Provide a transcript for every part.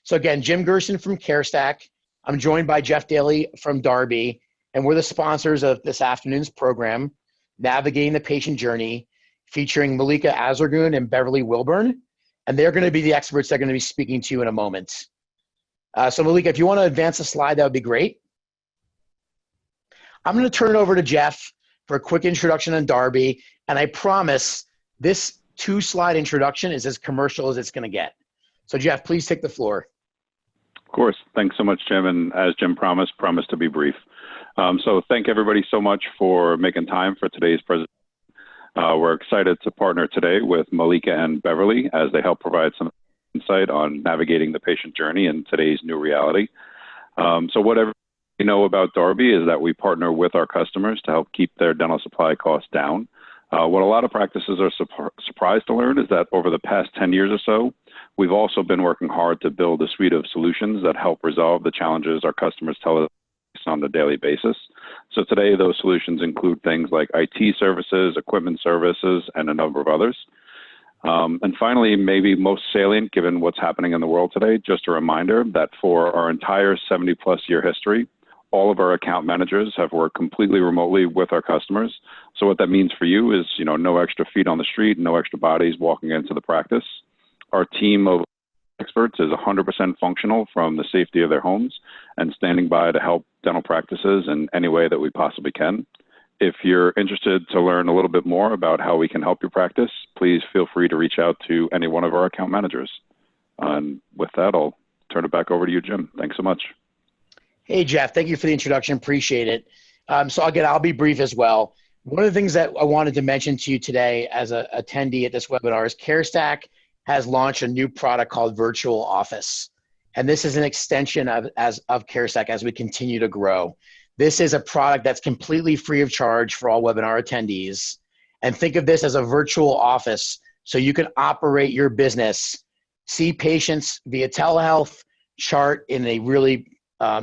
So again, Jim Gerson from CareStack. I'm joined by Jeff Daly from Darby, and we're the sponsors of this afternoon's program, Navigating the Patient Journey, featuring Malika Azargoon and Beverly Wilburn. And they're going to be the experts that are going to be speaking to you in a moment. So Malika, if you want to advance the slide, that would be great. I'm going to turn it over to Jeff for a quick introduction on Darby. And I promise this 2-slide introduction is as commercial as it's going to get. So Jeff, please take the floor. Of course. Thanks so much, Jim. And as Jim promised to be brief. So thank everybody so much for making time for today's presentation. We're excited to partner today with Malika and Beverly as they help provide some insight on navigating the patient journey in today's new reality. So whatever you know about Darby is that we partner with our customers to help keep their dental supply costs down. What a lot of practices are surprised to learn is that over the past 10 years or so, we've also been working hard to build a suite of solutions that help resolve the challenges our customers tell us on a daily basis. So today, those solutions include things like IT services, equipment services, and a number of others. And finally, maybe most salient given what's happening in the world today, just a reminder that for our entire 70-plus year history, all of our account managers have worked completely remotely with our customers. So what that means for you is, no extra feet on the street, no extra bodies walking into the practice. Our team of experts is 100% functional from the safety of their homes and standing by to help dental practices in any way that we possibly can. If you're interested to learn a little bit more about how we can help your practice, please feel free to reach out to any one of our account managers. And with that, I'll turn it back over to you, Jim. Thanks so much. Hey, Jeff, thank you for the introduction. Appreciate it. So again, I'll be brief as well. One of the things that I wanted to mention to you today as an attendee at this webinar is CareStack has launched a new product called Virtual Office. And this is an extension of CareStack as we continue to grow. This is a product that's completely free of charge for all webinar attendees. And think of this as a virtual office so you can operate your business, see patients via telehealth, chart in a really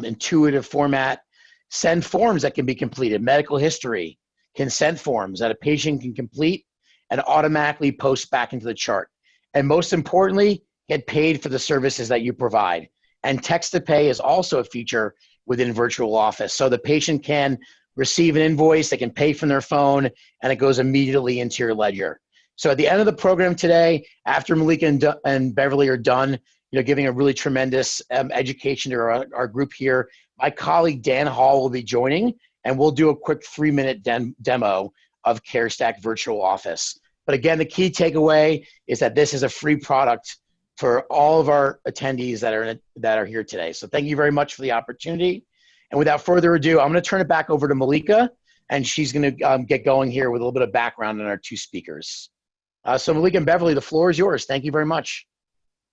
intuitive format, send forms that can be completed, medical history, consent forms that a patient can complete and automatically post back into the chart. And most importantly, get paid for the services that you provide. And text to pay is also a feature within Virtual Office. So the patient can receive an invoice, they can pay from their phone, and it goes immediately into your ledger. So at the end of the program today, after Malika and Beverly are done, giving a really tremendous education to our group here, my colleague Dan Hall will be joining, and we'll do a quick 3-minute demo of CareStack Virtual Office. But again, the key takeaway is that this is a free product for all of our attendees that are here today. So thank you very much for the opportunity. And without further ado, I'm going to turn it back over to Malika, and she's going to get going here with a little bit of background on our 2 speakers. So Malika and Beverly, the floor is yours. Thank you very much.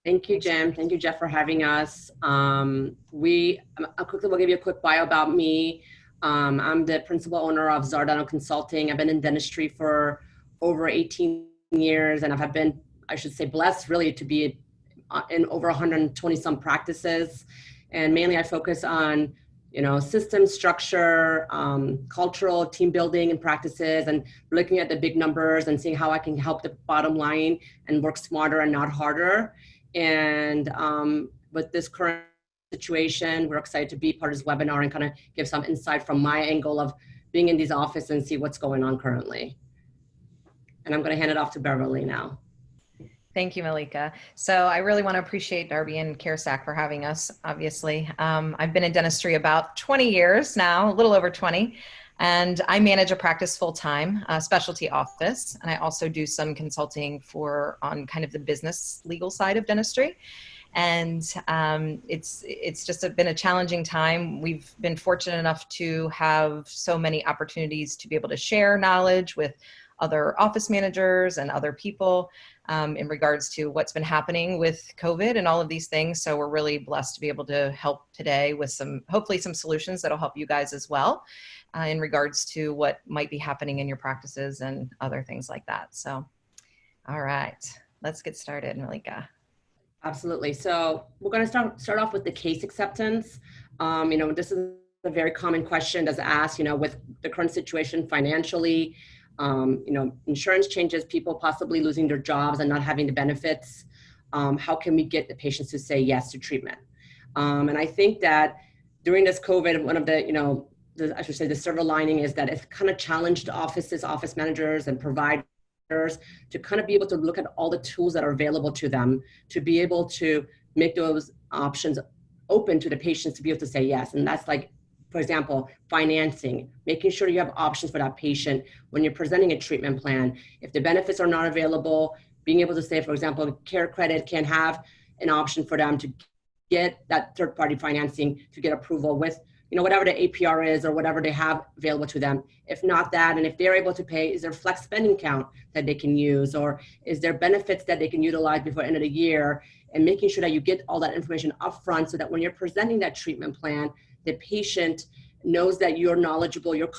Thank you, Jim. Thank you, Jeff, for having us. I'll quickly will give you a quick bio about me. I'm the principal owner of Azargoon Consulting. I've been in dentistry for over 18 years, and I've been, I should say, blessed really to be in over 120 some practices. And mainly I focus on, system structure, cultural team building and practices, and looking at the big numbers and seeing how I can help the bottom line and work smarter and not harder. And with this current situation, we're excited to be part of this webinar and kind of give some insight from my angle of being in these offices and see what's going on currently. And I'm going to hand it off to Beverly now. Thank you, Malika. So I really want to appreciate Darby and CareStack for having us, obviously. I've been in dentistry about 20 years now, a little over 20, and I manage a practice full-time, specialty office, and I also do some consulting on kind of the business legal side of dentistry. And it's just been a challenging time. We've been fortunate enough to have so many opportunities to be able to share knowledge with other office managers and other people in regards to what's been happening with COVID and all of these things. So we're really blessed to be able to help today with hopefully some solutions that'll help you guys as well in regards to what might be happening in your practices and other things like that. So, all right, let's get started, Malika. Absolutely. So we're going to start off with the case acceptance. This is a very common question that's asked, with the current situation financially. Insurance changes, people possibly losing their jobs and not having the benefits how can we get the patients to say yes to treatment? And I think that during this COVID, one of the, I should say the silver lining is that it's kind of challenged offices, office managers and providers to kind of be able to look at all the tools that are available to them to be able to make those options open to the patients to be able to say yes. And that's like, for example, financing, making sure you have options for that patient when you're presenting a treatment plan. If the benefits are not available, being able to say, for example, CareCredit can have an option for them to get that third-party financing to get approval with, whatever the APR is or whatever they have available to them. If not that, and if they're able to pay, is there flex spending account that they can use, or is there benefits that they can utilize before end of the year, and making sure that you get all that information upfront so that when you're presenting that treatment plan, the patient knows that you're knowledgeable, you're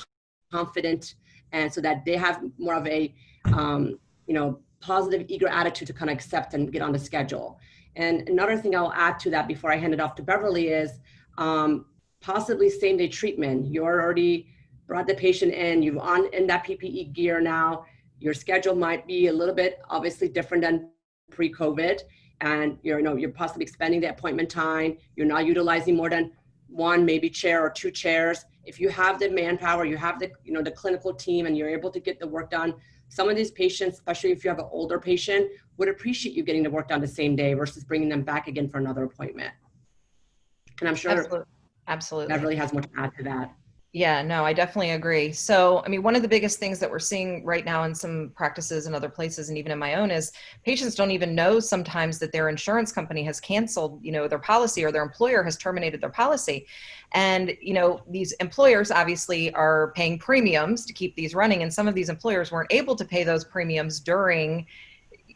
confident, and so that they have more of a, positive, eager attitude to kind of accept and get on the schedule. And another thing I'll add to that before I hand it off to Beverly is possibly same-day treatment. You're already brought the patient in, you're in that PPE gear now. Your schedule might be a little bit obviously different than pre-COVID, and you're possibly expending the appointment time. You're not utilizing more than one, maybe chair or two chairs. If you have the manpower, you have the, the clinical team, and you're able to get the work done, some of these patients, especially if you have an older patient, would appreciate you getting the work done the same day versus bringing them back again for another appointment. And I'm sure Absolutely. Beverly has more to add to that. Yeah, no, I definitely agree. So, I mean, one of the biggest things that we're seeing right now in some practices and other places, and even in my own, is patients don't even know sometimes that their insurance company has canceled, their policy, or their employer has terminated their policy. And, these employers obviously are paying premiums to keep these running. And some of these employers weren't able to pay those premiums during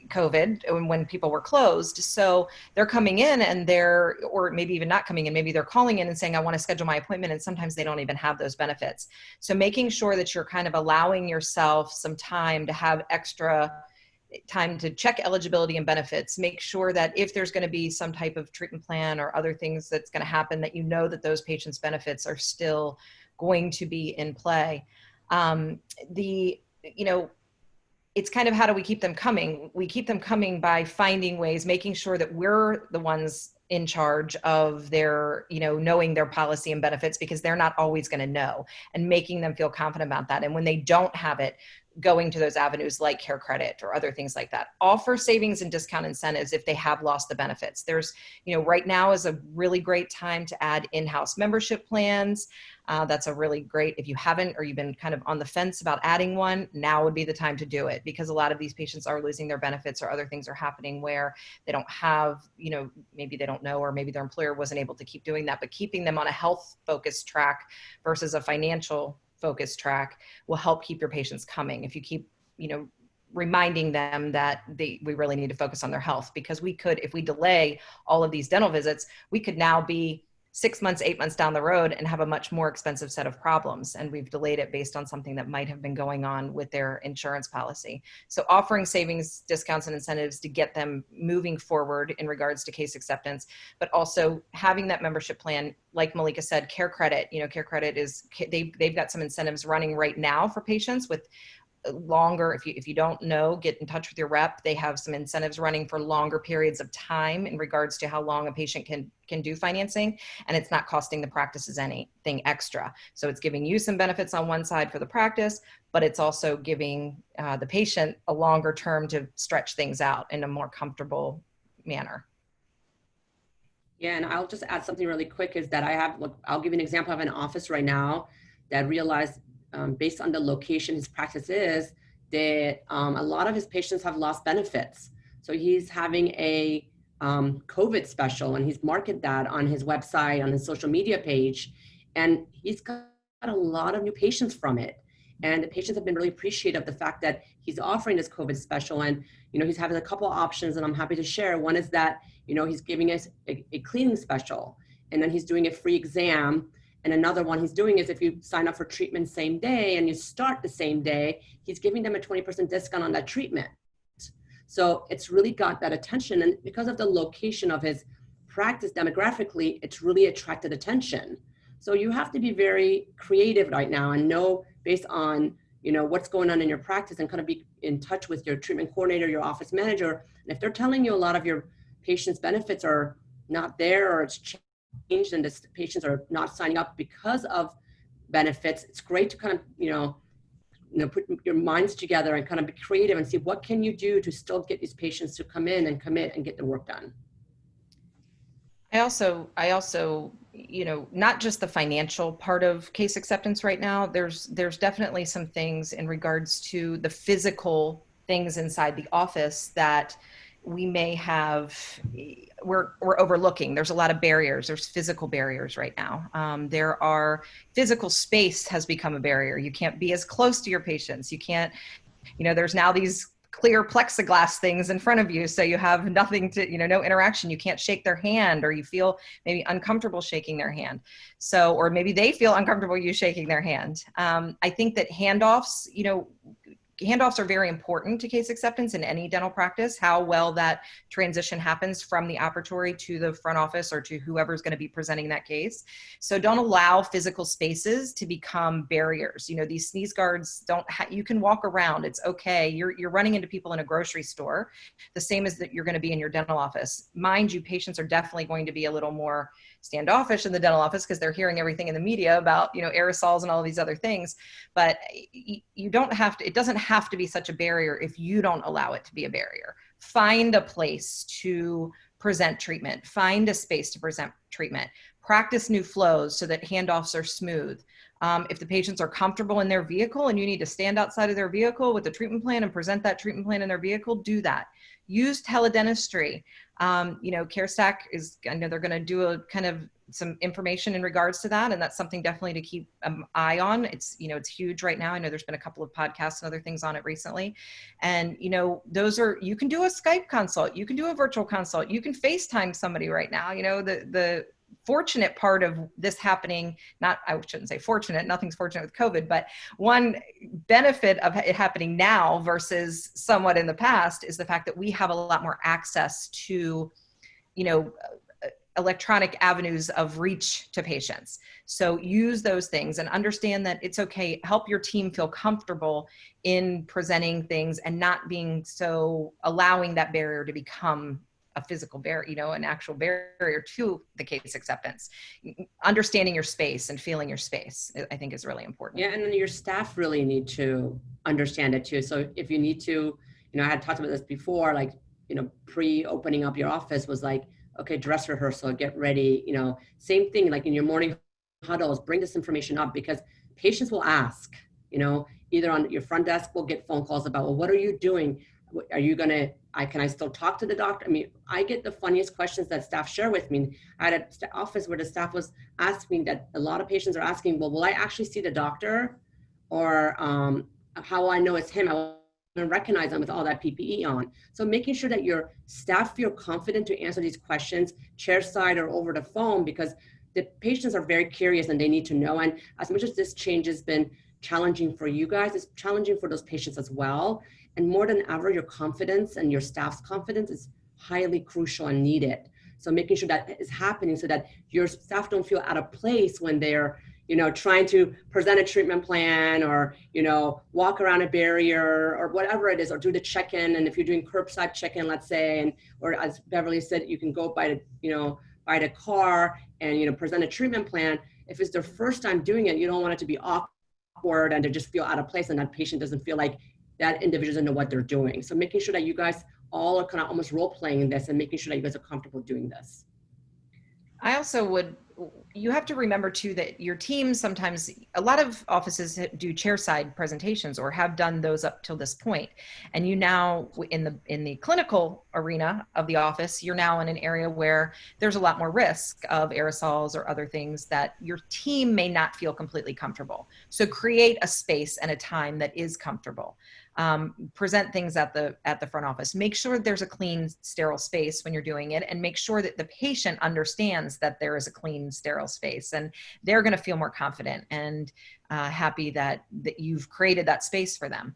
COVID when people were closed. So they're coming in and or maybe even not coming in, maybe they're calling in and saying, I want to schedule my appointment. And sometimes they don't even have those benefits. So making sure that you're kind of allowing yourself some time to have extra time to check eligibility and benefits, make sure that if there's going to be some type of treatment plan or other things that's going to happen, that that those patients' benefits are still going to be in play. It's kind of, how do we keep them coming? We keep them coming by finding ways, making sure that we're the ones in charge of their, knowing their policy and benefits, because they're not always going to know, and making them feel confident about that. And when they don't have it, going to those avenues like CareCredit or other things like that. Offer savings and discount incentives if they have lost the benefits. There's, right now is a really great time to add in-house membership plans. That's a really great, if you haven't, or you've been kind of on the fence about adding one, now would be the time to do it, because a lot of these patients are losing their benefits, or other things are happening where they don't have, maybe they don't know, or maybe their employer wasn't able to keep doing that. But keeping them on a health focused track versus a financial focused track will help keep your patients coming. If you keep, reminding them that we really need to focus on their health, because if we delay all of these dental visits, we could now be 6 months, 8 months down the road and have a much more expensive set of problems. And we've delayed it based on something that might have been going on with their insurance policy. So offering savings, discounts, and incentives to get them moving forward in regards to case acceptance, but also having that membership plan, like Malika said, CareCredit. CareCredit they've got some incentives running right now for patients with longer. If you don't know, get in touch with your rep. They have some incentives running for longer periods of time in regards to how long a patient can do financing, and it's not costing the practices anything extra. So it's giving you some benefits on one side for the practice, but it's also giving the patient a longer term to stretch things out in a more comfortable manner. Yeah, and I'll just add something really quick, is that I'll give you an example of an office right now that realized, based on the location his practice is, that a lot of his patients have lost benefits. So he's having a COVID special, and he's marketed that on his website, on his social media page, and he's got a lot of new patients from it. And the patients have been really appreciative of the fact that he's offering this COVID special, and he's having a couple of options, and I'm happy to share. One is that he's giving us a cleaning special, and then he's doing a free exam. And another one he's doing is, if you sign up for treatment same day and you start the same day, he's giving them a 20% discount on that treatment. So it's really got that attention. And because of the location of his practice demographically, it's really attracted attention. So you have to be very creative right now and know, based on what's going on in your practice, and kind of be in touch with your treatment coordinator, your office manager. And if they're telling you a lot of your patients' benefits are not there, or it's changed and the patients are not signing up because of benefits, it's great to kind of, put your minds together and kind of be creative and see what can you do to still get these patients to come in and commit and get the work done. I also, not just the financial part of case acceptance right now, there's definitely some things in regards to the physical things inside the office that we may have, we're overlooking. There's a lot of barriers. There's physical barriers right now. Physical space has become a barrier. You can't be as close to your patients. You can't, there's now these clear plexiglass things in front of you. So you have nothing to, no interaction. You can't shake their hand, or you feel maybe uncomfortable shaking their hand. So, or maybe they feel uncomfortable you shaking their hand. I think that handoffs, handoffs are very important to case acceptance in any dental practice, how well that transition happens from the operatory to the front office or to whoever's going to be presenting that case. So don't allow physical spaces to become barriers. These sneeze guards you can walk around. It's okay. You're running into people in a grocery store, the same as that you're going to be in your dental office. Mind you, patients are definitely going to be a little more standoffish in the dental office because they're hearing everything in the media about, aerosols and all these other things. But you don't have to, it doesn't have to be such a barrier if you don't allow it to be a barrier. Find a place to present treatment, find a space to present treatment, practice new flows so that handoffs are smooth. If the patients are comfortable in their vehicle and you need to stand outside of their vehicle with the treatment plan and present that treatment plan in their vehicle, do that. Use teledentistry. CareStack I know they're going to do a kind of some information in regards to that. And that's something definitely to keep an eye on. It's huge right now. I know there's been a couple of podcasts and other things on it recently. And, you can do a Skype consult, you can do a virtual consult, you can FaceTime somebody right now. The fortunate part of this happening, I shouldn't say fortunate, nothing's fortunate with COVID, but one benefit of it happening now versus somewhat in the past is the fact that we have a lot more access to, electronic avenues of reach to patients. So use those things and understand that it's okay. Help your team feel comfortable in presenting things and not being allowing that barrier to become a physical barrier, an actual barrier to the case acceptance. Understanding your space and feeling your space, I think, is really important. Yeah, and then your staff really need to understand it too. So if you need to, I had talked about this before, like, pre-opening up your office was like, okay, dress rehearsal, get ready, same thing, like in your morning huddles, bring this information up because patients will ask, either on your front desk, we'll get phone calls about, well, what are you doing? Are you can I still talk to the doctor? I mean, I get the funniest questions that staff share with me. I had an office where the staff was asking that a lot of patients are asking, well, will I actually see the doctor? Or how I know it's him? And recognize them with all that PPE on. So making sure that your staff feel confident to answer these questions, chairside or over the phone, because the patients are very curious and they need to know. And as much as this change has been challenging for you guys, it's challenging for those patients as well. And more than ever, your confidence and your staff's confidence is highly crucial and needed. So making sure that is happening so that your staff don't feel out of place when they're trying to present a treatment plan or, walk around a barrier or whatever it is, or do the check-in. And if you're doing curbside check-in, let's say, or as Beverly said, you can go by the car and, present a treatment plan. If it's their first time doing it, you don't want it to be awkward and to just feel out of place and that patient doesn't feel like that individual doesn't know what they're doing. So making sure that you guys all are kind of almost role-playing this and making sure that you guys are comfortable doing this. I also you have to remember too that your team sometimes, a lot of offices do chairside presentations or have done those up till this point. And you now in the clinical arena of the office, you're now in an area where there's a lot more risk of aerosols or other things that your team may not feel completely comfortable. So create a space and a time that is comfortable. Present things at the front office. Make sure there's a clean, sterile space when you're doing it, and make sure that the patient understands that there is a clean, sterile space, and they're going to feel more confident and happy that you've created that space for them.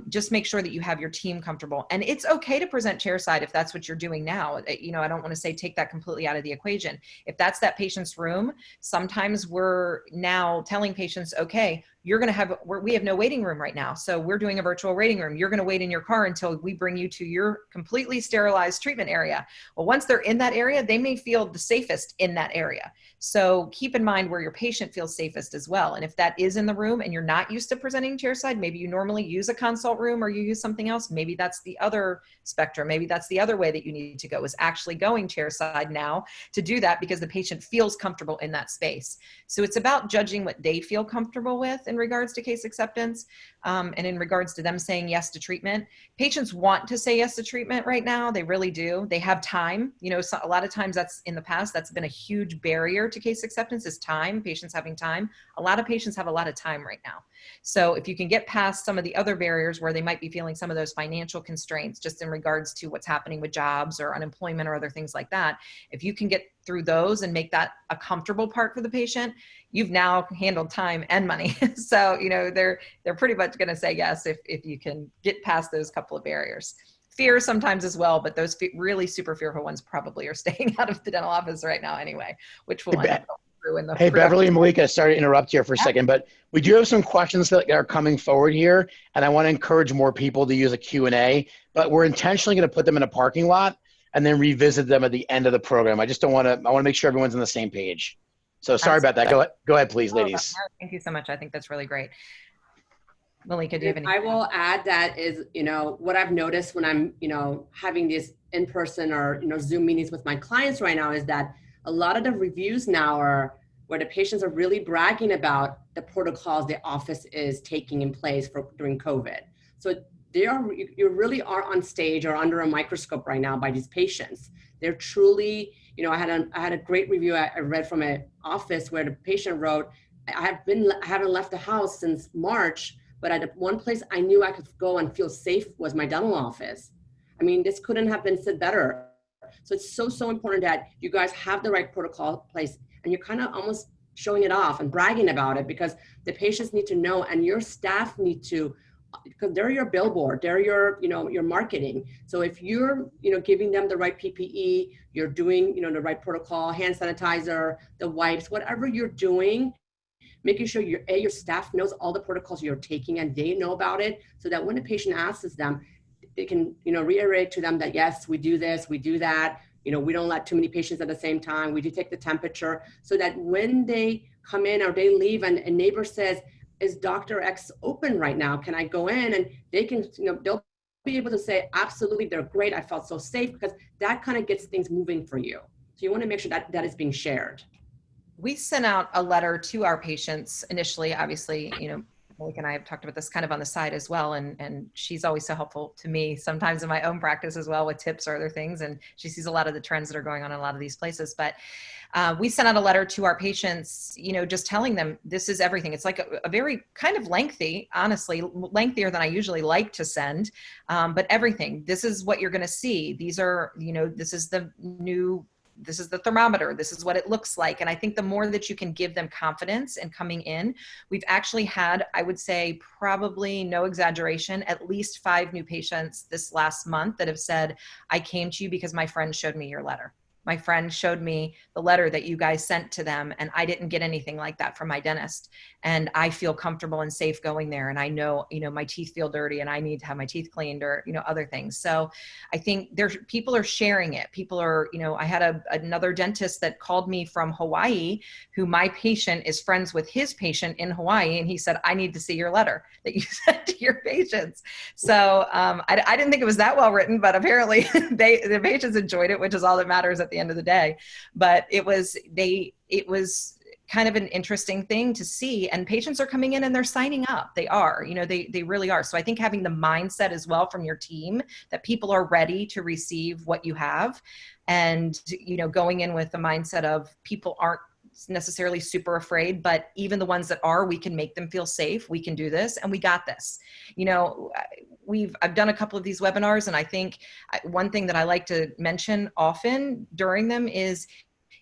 Just make sure that you have your team comfortable, and it's okay to present chairside if that's what you're doing now. I don't want to say take that completely out of the equation. If that's that patient's room, sometimes we're now telling patients, okay, you're going to have, we have no waiting room right now. So we're doing a virtual waiting room. You're going to wait in your car until we bring you to your completely sterilized treatment area. Well, once they're in that area, they may feel the safest in that area. So keep in mind where your patient feels safest as well. And if that is in the room and you're not used to presenting chairside, maybe you normally use a consult room or you use something else. Maybe that's the other spectrum. Maybe that's the other way that you need to go, is actually going chairside now to do that because the patient feels comfortable in that space. So it's about judging what they feel comfortable with in regards to case acceptance, and in regards to them saying yes to treatment. Patients want to say yes to treatment right now. They really do. They have time. You know, so a lot of times that's in the past, that's been a huge barrier to case acceptance, is time, patients having time. A lot of patients have a lot of time right now. So if you can get past some of the other barriers where they might be feeling some of those financial constraints just in regards to what's happening with jobs or unemployment or other things like that, if you can get through those and make that a comfortable part for the patient, you've now handled time and money. So, you know, they're pretty much going to say yes if you can get past those couple of barriers. Fear sometimes as well, but those really super fearful ones probably are staying out of the dental office right now anyway, which will end up going through in the Hey, Beverly and Malika, sorry to interrupt here for a second, but we do have some questions that are coming forward here, and I want to encourage more people to use a Q&A, but we're intentionally going to put them in a parking lot and then revisit them at the end of the program. I just don't want to, I want to make sure everyone's on the same page. So sorry about that. Go ahead, please, ladies. Thank you so much. I think that's really great. Malika, do you have any? I will add that is, you know, what I've noticed when I'm, you know, having these in-person or, you know, Zoom meetings with my clients right now is that a lot of the reviews now are where the patients are really bragging about the protocols the office is taking in place for during COVID. So you really are on stage or under a microscope right now by these patients. They're truly, you know, I had a great review I read from an office where the patient wrote, I haven't left the house since March, but at one place I knew I could go and feel safe was my dental office. I mean, this couldn't have been said better. So it's so important that you guys have the right protocol in place, and you're kind of almost showing it off and bragging about it because the patients need to know, and your staff need to, because they're your billboard, they're your, you know, your marketing. So if you're, you know, giving them the right PPE, you're doing, you know, the right protocol, hand sanitizer, the wipes, whatever you're doing, making sure your staff knows all the protocols you're taking and they know about it, so that when a patient asks them, they can, you know, reiterate to them that yes, we do this, we do that. You know, we don't let too many patients at the same time. We do take the temperature, so that when they come in or they leave and a neighbor says, is Dr. X open right now? Can I go in? And they can, you know, they'll be able to say, absolutely, they're great. I felt so safe, because that kind of gets things moving for you. So you want to make sure that that is being shared. We sent out a letter to our patients initially. Obviously, you know, Malika and I have talked about this kind of on the side as well. And she's always so helpful to me sometimes in my own practice as well with tips or other things. And she sees a lot of the trends that are going on in a lot of these places. But we sent out a letter to our patients, you know, just telling them this is everything. It's like a very kind of lengthy, honestly, lengthier than I usually like to send, but everything. This is what you're going to see. These are, you know, this is the thermometer. This is what it looks like. And I think the more that you can give them confidence in coming in, we've actually had, I would say, probably no exaggeration, at least 5 new patients this last month that have said, I came to you because my friend showed me your letter. My friend showed me the letter that you guys sent to them, and I didn't get anything like that from my dentist. And I feel comfortable and safe going there. And I know, you know, my teeth feel dirty and I need to have my teeth cleaned, or, you know, other things. So I think people are sharing it. People are, you know, I had another dentist that called me from Hawaii, who my patient is friends with his patient in Hawaii. And he said, I need to see your letter that you sent to your patients. So I didn't think it was that well written, but apparently the patients enjoyed it, which is all that matters at the end of the day. But it was kind of an interesting thing to see, and patients are coming in and they're signing up. They are, you know, they really are. So I think having the mindset as well from your team that people are ready to receive what you have, and, you know, going in with the mindset of people aren't necessarily super afraid, but even the ones that are, we can make them feel safe. We can do this, and we got this. You know, I've done a couple of these webinars, and I think one thing that I like to mention often during them is,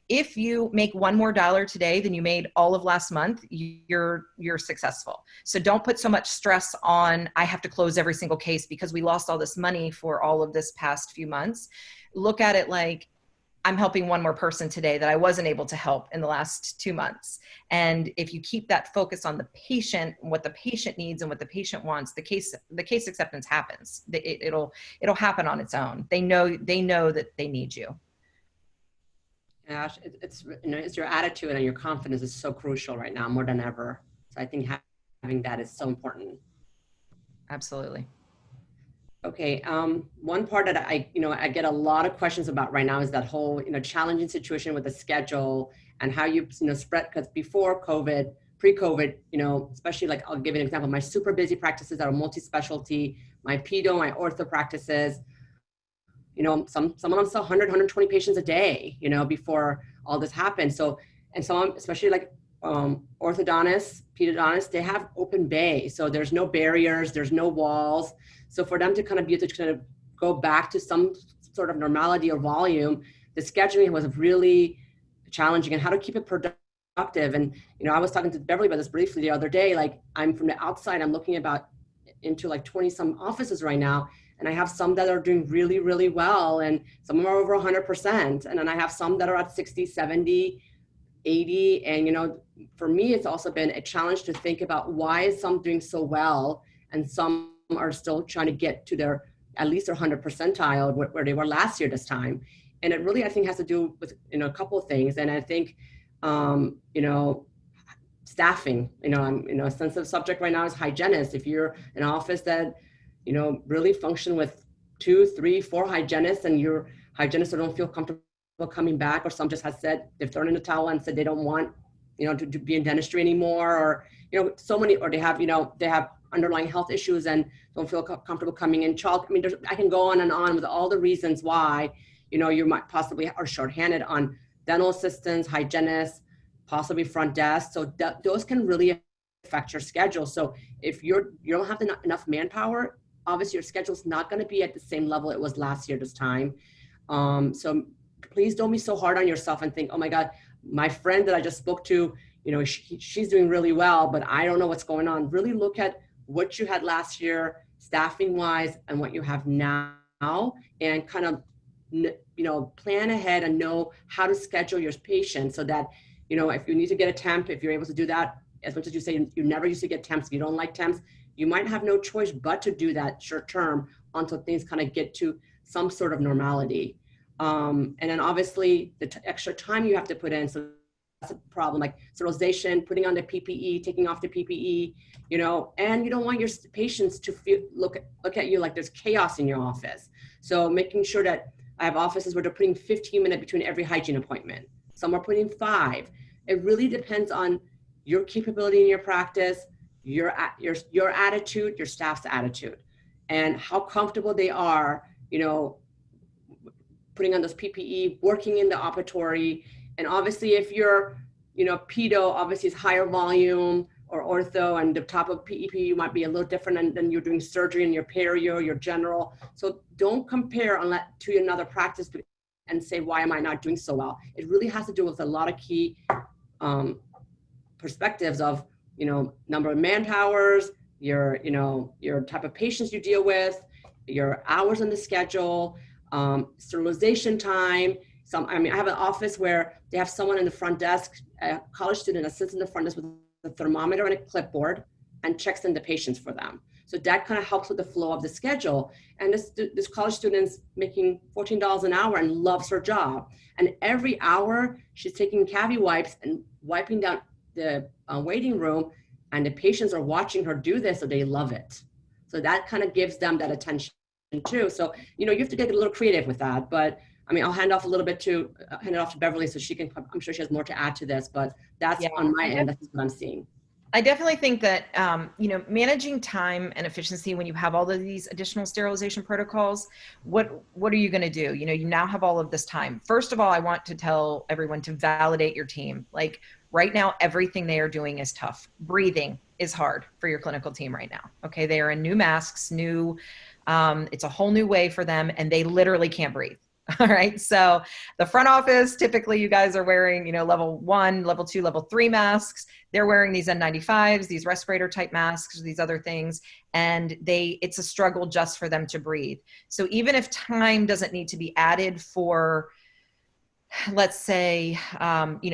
if you make $1 more today than you made all of last month, you're successful. So don't put so much stress on, I have to close every single case because we lost all this money for all of this past few months. Look at it like, I'm helping one more person today that I wasn't able to help in the last 2 months. And if you keep that focus on the patient, what the patient needs and what the patient wants, the case acceptance happens. It'll happen on its own. They know that they need you. Gosh, it's your attitude and your confidence is so crucial right now, more than ever. So I think having that is so important. Absolutely. Okay, one part that I get a lot of questions about right now is that whole, challenging situation with the schedule and how you spread, because before COVID, pre-COVID, especially like, I'll give you an example, my super busy practices that are multi-specialty, my pedo, my ortho practices, some of them saw 100, 120 patients a day, before all this happened. So, and some, especially like orthodontists, pedodontists, they have open bay. So there's no barriers, there's no walls. So for them to kind of be able to kind of go back to some sort of normality or volume, the scheduling was really challenging and how to keep it productive. And, I was talking to Beverly about this briefly the other day, like I'm from the outside, I'm looking into like 20 some offices right now. And I have some that are doing really, really well. And some of them are over 100%. And then I have some that are at 60, 70, 80. And, for me, it's also been a challenge to think about why is some doing so well and some are still trying to get to their, at least their 100 percentile where they were last year this time. And it really, I think, has to do with, a couple of things. And I think, staffing, a sensitive subject right now is hygienists. If you're an office that, really function with 2, 3, 4 hygienists and your hygienists don't feel comfortable coming back, or some just has said they've thrown in the towel and said they don't want, to be in dentistry anymore, or, so many, or they have, they have underlying health issues and don't feel comfortable coming in. I can go on and on with all the reasons why, you might possibly are shorthanded on dental assistants, hygienists, possibly front desk. So those can really affect your schedule. So if you don't have enough manpower, obviously your schedule is not going to be at the same level it was last year this time. So please don't be so hard on yourself and think, oh my God, my friend that I just spoke to, she's doing really well, but I don't know what's going on. Really look at what you had last year, staffing wise, and what you have now, and kind of, plan ahead and know how to schedule your patients so that, if you need to get a temp, if you're able to do that, as much as you say you never used to get temps, if you don't like temps, you might have no choice but to do that short term until things kind of get to some sort of normality. And then obviously the extra time you have to put in, so that's a problem, like sterilization, putting on the PPE, taking off the PPE, and you don't want your patients to look at you like there's chaos in your office. So making sure that I have offices where they're putting 15 minutes between every hygiene appointment. Some are putting 5. It really depends on your capability in your practice, your attitude, your staff's attitude, and how comfortable they are, putting on those PPE, working in the operatory. And obviously if you're, pedo obviously is higher volume, or ortho, and the top of PEP might be a little different than you're doing surgery in your perio, your general. So don't compare to another practice and say, why am I not doing so well? It really has to do with a lot of key perspectives of, number of manpowers, your type of patients you deal with, your hours on the schedule, sterilization time. I have an office where they have someone in the front desk, a college student that sits in the front desk with a thermometer and a clipboard and checks in the patients for them. So that kind of helps with the flow of the schedule. And this college student's making $14 an hour and loves her job. And every hour she's taking cavi wipes and wiping down the waiting room, and the patients are watching her do this, so they love it. So that kind of gives them that attention too. So, you have to get a little creative with that, but I'll hand it off to Beverly so she can, I'm sure she has more to add to this, but that's on my end, that's what I'm seeing. I definitely think that, managing time and efficiency when you have all of these additional sterilization protocols, what are you going to do? You now have all of this time. First of all, I want to tell everyone to validate your team. Like right now, everything they are doing is tough. Breathing is hard for your clinical team right now. Okay. They are in new masks, it's a whole new way for them, and they literally can't breathe. All right. So the front office, typically you guys are wearing, level 1, level 2, level 3 masks. They're wearing these N95s, these respirator type masks, these other things. And it's a struggle just for them to breathe. So even if time doesn't need to be added for let's say,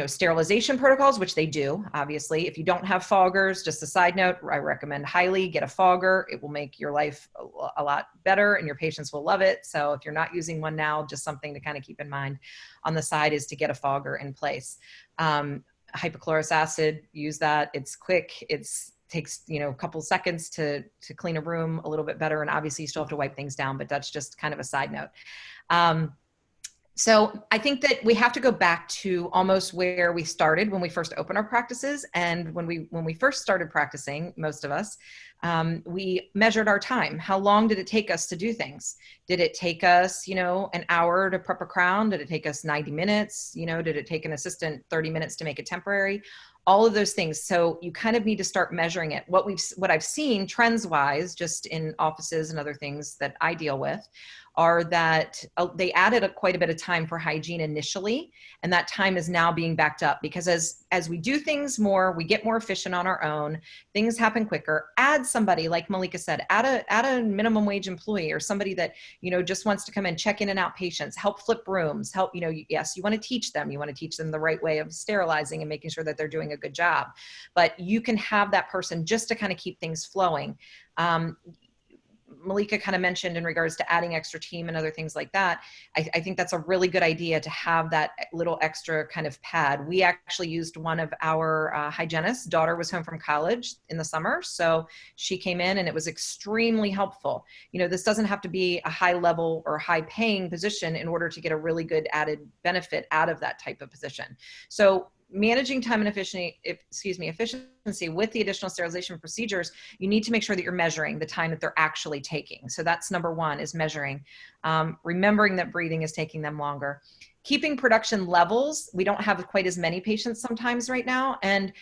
sterilization protocols, which they do, obviously. If you don't have foggers, just a side note, I recommend highly get a fogger. It will make your life a lot better and your patients will love it. So if you're not using one now, just something to kind of keep in mind on the side is to get a fogger in place. Hypochlorous acid, use that. It's quick. Takes a couple seconds to clean a room a little bit better. And obviously you still have to wipe things down, but that's just kind of a side note. So I think that we have to go back to almost where we started when we first opened our practices. And when we first started practicing, most of us, we measured our time. How long did it take us to do things? Did it take us, an hour to prep a crown? Did it take us 90 minutes? Did it take an assistant 30 minutes to make it temporary? All of those things. So you kind of need to start measuring it. What I've seen trends wise, just in offices and other things that I deal with, are that they added quite a bit of time for hygiene initially, and that time is now being backed up because as we do things more, we get more efficient on our own, things happen quicker. Add somebody, like Malika said, add a minimum wage employee or somebody that, just wants to come and check in and out patients, help flip rooms, help, yes, you want to teach them the right way of sterilizing and making sure that they're doing a good job, but you can have that person just to kind of keep things flowing. Malika kind of mentioned in regards to adding extra team and other things like that. I think that's a really good idea to have that little extra kind of pad. We actually used one of our hygienists. Daughter was home from college in the summer, so she came in and it was extremely helpful. This doesn't have to be a high level or high paying position in order to get a really good added benefit out of that type of position. So managing time and efficiency with the additional sterilization procedures, you need to make sure that you're measuring the time that they're actually taking. So that's number one, is measuring, remembering that breathing is taking them longer. Keeping production levels. We don't have quite as many patients sometimes right now, and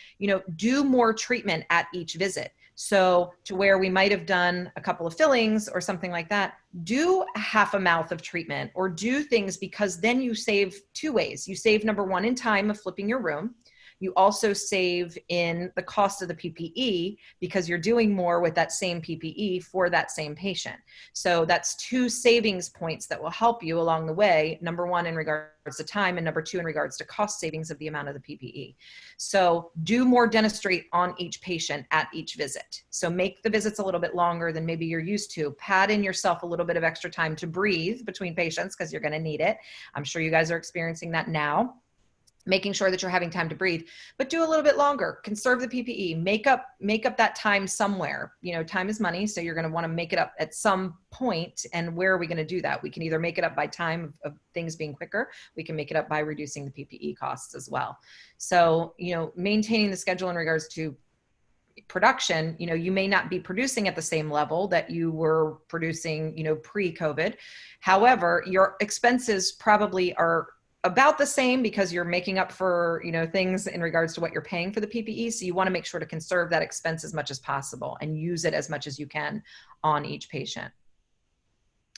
do more treatment at each visit. So to where we might have done a couple of fillings or something like that, do half a mouth of treatment or do things, because then you save two ways. You save, number one, in time of flipping your room. You also save in the cost of the PPE because you're doing more with that same PPE for that same patient. So that's two savings points that will help you along the way. Number one, in regards to time, and number two, in regards to cost savings of the amount of the PPE. So do more dentistry on each patient at each visit. So make the visits a little bit longer than maybe you're used to. Pad in yourself a little bit of extra time to breathe between patients because you're going to need it. I'm sure you guys are experiencing that now. Making sure that you're having time to breathe, but do a little bit longer, conserve the PPE, make up that time somewhere. Time is money. So you're going to want to make it up at some point. And where are we going to do that? We can either make it up by time of things being quicker. We can make it up by reducing the PPE costs as well. So, maintaining the schedule in regards to production, you may not be producing at the same level that you were producing, pre-COVID. However, your expenses probably are about the same because you're making up for, things in regards to what you're paying for the PPE. So you want to make sure to conserve that expense as much as possible and use it as much as you can on each patient.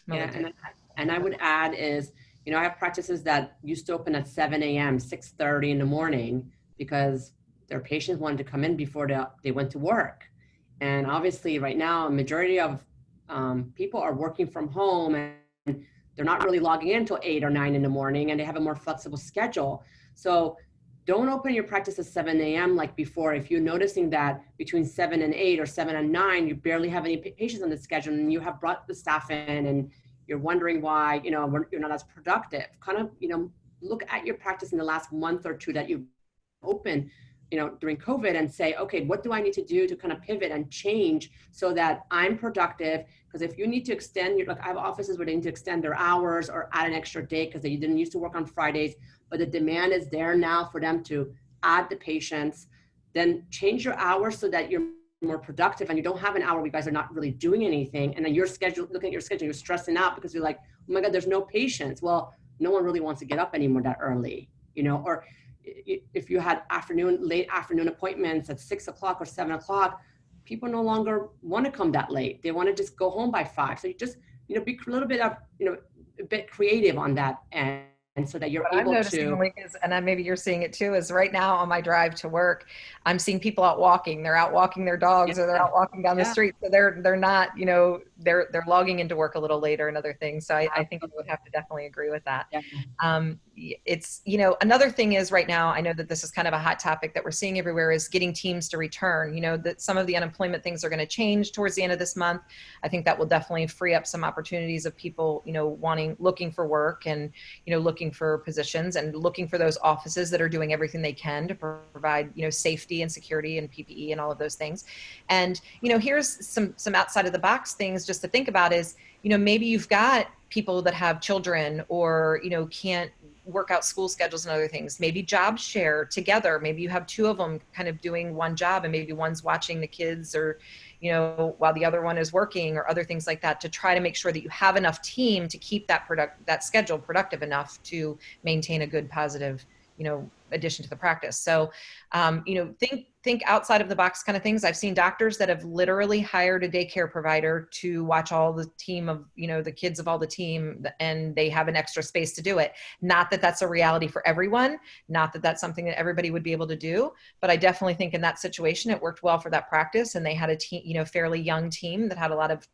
Yeah, and I would add is, I have practices that used to open at 7 a.m., 6:30 in the morning because their patients wanted to come in before they went to work. And obviously right now, a majority of people are working from home and they're not really logging in until 8 or 9 in the morning, and they have a more flexible schedule. So don't open your practice at 7 a.m. like before. If you're noticing that between 7 and 8 or 7 and 9, you barely have any patients on the schedule and you have brought the staff in and you're wondering why, you're not as productive, kind of, look at your practice in the last month or two that you've opened, during COVID and say, okay, what do I need to do to kind of pivot and change so that I'm productive? Because if you need to extend I have offices where they need to extend their hours or add an extra day because they didn't used to work on Fridays, but the demand is there now for them to add the patients, then change your hours so that you're more productive and you don't have an hour where you guys are not really doing anything. And then your schedule, looking at your schedule, you're stressing out because you're like, oh my God, there's no patients. Well, no one really wants to get up anymore that early, or if you had late afternoon appointments at 6 o'clock or 7 o'clock, people no longer want to come that late. They want to just go home by 5. So you just, be a little bit of, a bit creative on that end. so that you're What I'm able noticing, to. Malika, is, and maybe you're seeing it too, is right now on my drive to work, I'm seeing people out walking. They're out walking their dogs, or they're out walking down the Yeah. street. So they're not, they're logging into work a little later and other things. So I think I would have to definitely agree with that. Yeah. It's, another thing is right now, I know that this is kind of a hot topic that we're seeing everywhere, is getting teams to return. That some of the unemployment things are going to change towards the end of this month. I think that will definitely free up some opportunities of people, looking for work and, looking for positions and looking for those offices that are doing everything they can to provide, safety and security and PPE and all of those things. And, here's some outside of the box things just to think about is, maybe you've got people that have children or, can't work out school schedules and other things. Maybe job share together. Maybe you have two of them kind of doing one job and maybe one's watching the kids or, while the other one is working or other things like that, to try to make sure that you have enough team to keep that schedule productive enough to maintain a good, positive, addition to the practice. So, think outside of the box kind of things. I've seen doctors that have literally hired a daycare provider to watch all the team of, the kids of all the team, and they have an extra space to do it. Not that that's a reality for everyone, not that that's something that everybody would be able to do, but I definitely think in that situation, it worked well for that practice. And they had a team, fairly young team that had a lot of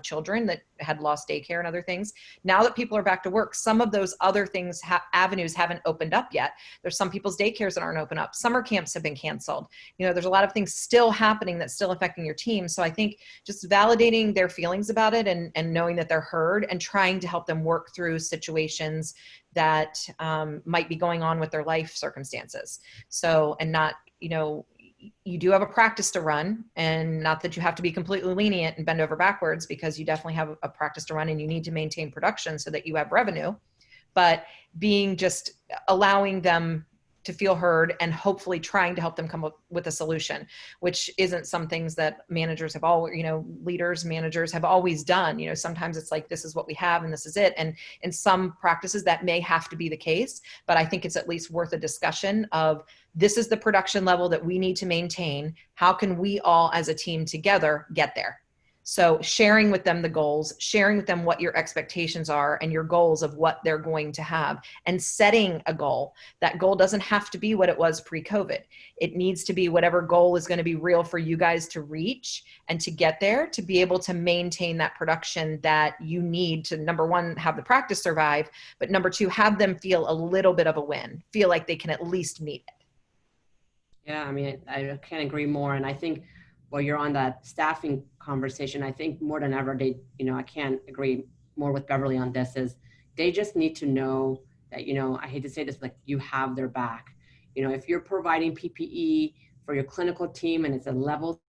children that had lost daycare and other things. Now that people are back to work, some of those other things, avenues haven't opened up yet. There's some people's daycares that aren't open up. Summer camps have been canceled. There's a lot of things still happening that's still affecting your team. So I think just validating their feelings about it and knowing that they're heard and trying to help them work through situations that might be going on with their life circumstances. So, and not, you do have a practice to run, and not that you have to be completely lenient and bend over backwards, because you definitely have a practice to run and you need to maintain production so that you have revenue, but just allowing them to feel heard and hopefully trying to help them come up with a solution, which isn't some things that managers have leaders, managers have always done. Sometimes it's like, this is what we have and this is it. And in some practices that may have to be the case, but I think it's at least worth a discussion of, this is the production level that we need to maintain. How can we all as a team together get there? So sharing with them the goals, sharing with them what your expectations are and your goals of what they're going to have, and setting a goal. That goal doesn't have to be what it was pre-COVID. It needs to be whatever goal is going to be real for you guys to reach and to get there, to be able to maintain that production that you need to, number one, have the practice survive, but number two, have them feel a little bit of a win, feel like they can at least meet it. Yeah, I mean, I can't agree more. And I think while you're on that staffing conversation, I think more than ever, I can't agree more with Beverly on this, is they just need to know that, I hate to say this, like, you have their back. If you're providing PPE for your clinical team and it's a level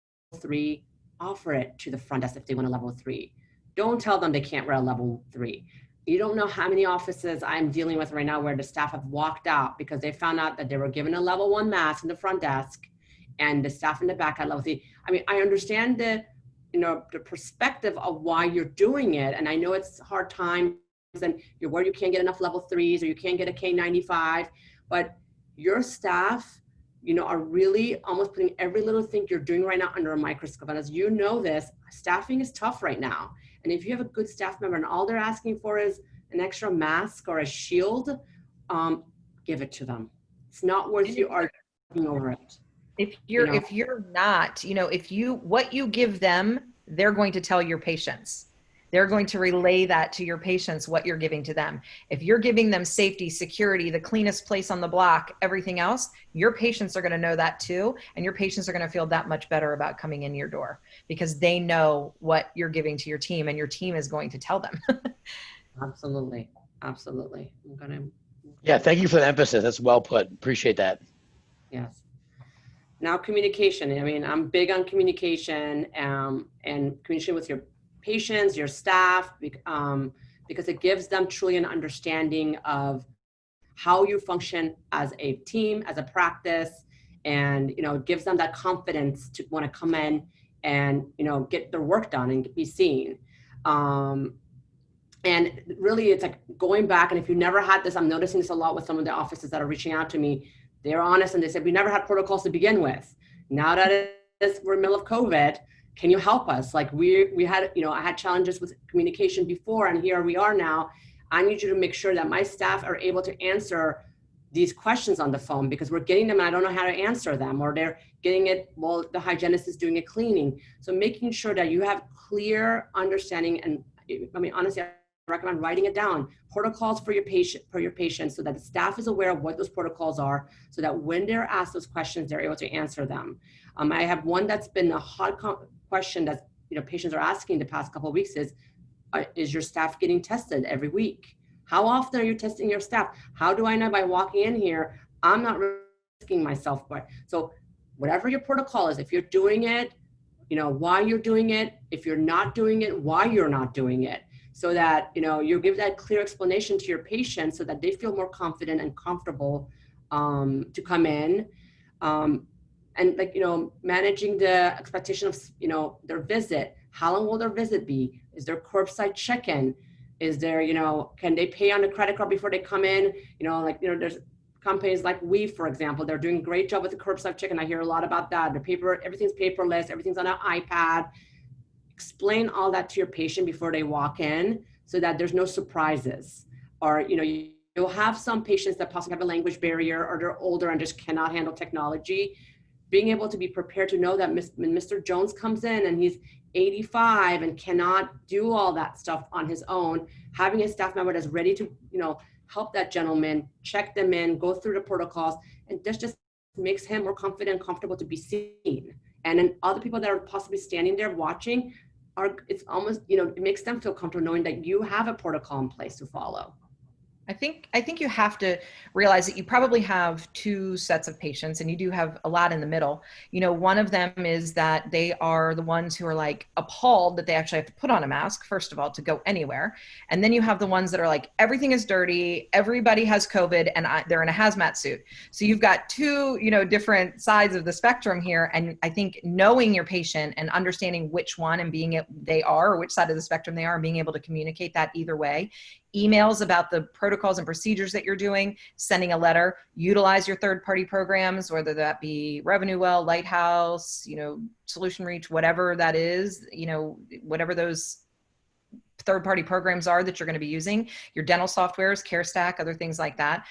3, offer it to the front desk if they want a level 3. Don't tell them they can't wear a level 3. You don't know how many offices I'm dealing with right now where the staff have walked out because they found out that they were given a level 1 mask in the front desk and the staff in the back had level 3. I mean, I understand the perspective of why you're doing it. And I know it's hard times and you're worried you can't get enough level 3s or you can't get a K95, but your staff, are really almost putting every little thing you're doing right now under a microscope. And as you know this, staffing is tough right now. And if you have a good staff member and all they're asking for is an extra mask or a shield, give it to them. It's not worth you arguing over it. If you're not, what you give them, they're going to tell your patients. They're going to relay that to your patients, what you're giving to them. If you're giving them safety, security, the cleanest place on the block, everything else, your patients are going to know that too. And your patients are going to feel that much better about coming in your door because they know what you're giving to your team and your team is going to tell them. Absolutely. Absolutely. Yeah. Thank you for the emphasis. That's well put. Appreciate that. Yes. Now, communication. I mean, I'm big on communication and communication with your patients, your staff, because it gives them truly an understanding of how you function as a team, as a practice, and it gives them that confidence to want to come in and get their work done and be seen. And really, it's like going back. And if you never had this, I'm noticing this a lot with some of the offices that are reaching out to me. They're honest and they said, we never had protocols to begin with. Now that we're in the middle of COVID, can you help us? Like we had, I had challenges with communication before and here we are now. I need you to make sure that my staff are able to answer these questions on the phone, because we're getting them and I don't know how to answer them, or they're getting it while the hygienist is doing a cleaning. So making sure that you have clear understanding, and I mean, honestly, I recommend writing it down, protocols for your patient, so that the staff is aware of what those protocols are, so that when they're asked those questions, they're able to answer them. I have one that's been a hot question that patients are asking the past couple of weeks is your staff getting tested every week? How often are you testing your staff? How do I know by walking in here, I'm not risking myself? So whatever your protocol is, if you're doing it, why you're doing it. If you're not doing it, why you're not doing it. So that, you give that clear explanation to your patient so that they feel more confident and comfortable to come in. And managing the expectation of, their visit. How long will their visit be? Is there curbside check-in? Is there, can they pay on a credit card before they come in? There's companies like for example, they're doing a great job with the curbside check-in. I hear a lot about that. Everything's paperless, everything's on an iPad. Explain all that to your patient before they walk in so that there's no surprises. Or, you'll have some patients that possibly have a language barrier, or they're older and just cannot handle technology. Being able to be prepared to know that when Mr. Jones comes in and he's 85 and cannot do all that stuff on his own, having a staff member that's ready to, help that gentleman, check them in, go through the protocols, and this just makes him more confident and comfortable to be seen. And then other people that are possibly standing there watching it's almost, it makes them feel comfortable knowing that you have a protocol in place to follow. I think you have to realize that you probably have two sets of patients, and you do have a lot in the middle. One of them is that they are the ones who are like appalled that they actually have to put on a mask, first of all, to go anywhere. And then you have the ones that are like, everything is dirty, everybody has COVID, and they're in a hazmat suit. So you've got two, different sides of the spectrum here. And I think knowing your patient and understanding which one and they are, or which side of the spectrum they are, and being able to communicate that either way. Emails about the protocols and procedures that you're doing, sending a letter, utilize your third-party programs, whether that be Revenue Well, Lighthouse, Solution Reach, whatever that is, whatever those third-party programs are that you're going to be using, your dental softwares, CareStack, other things like that.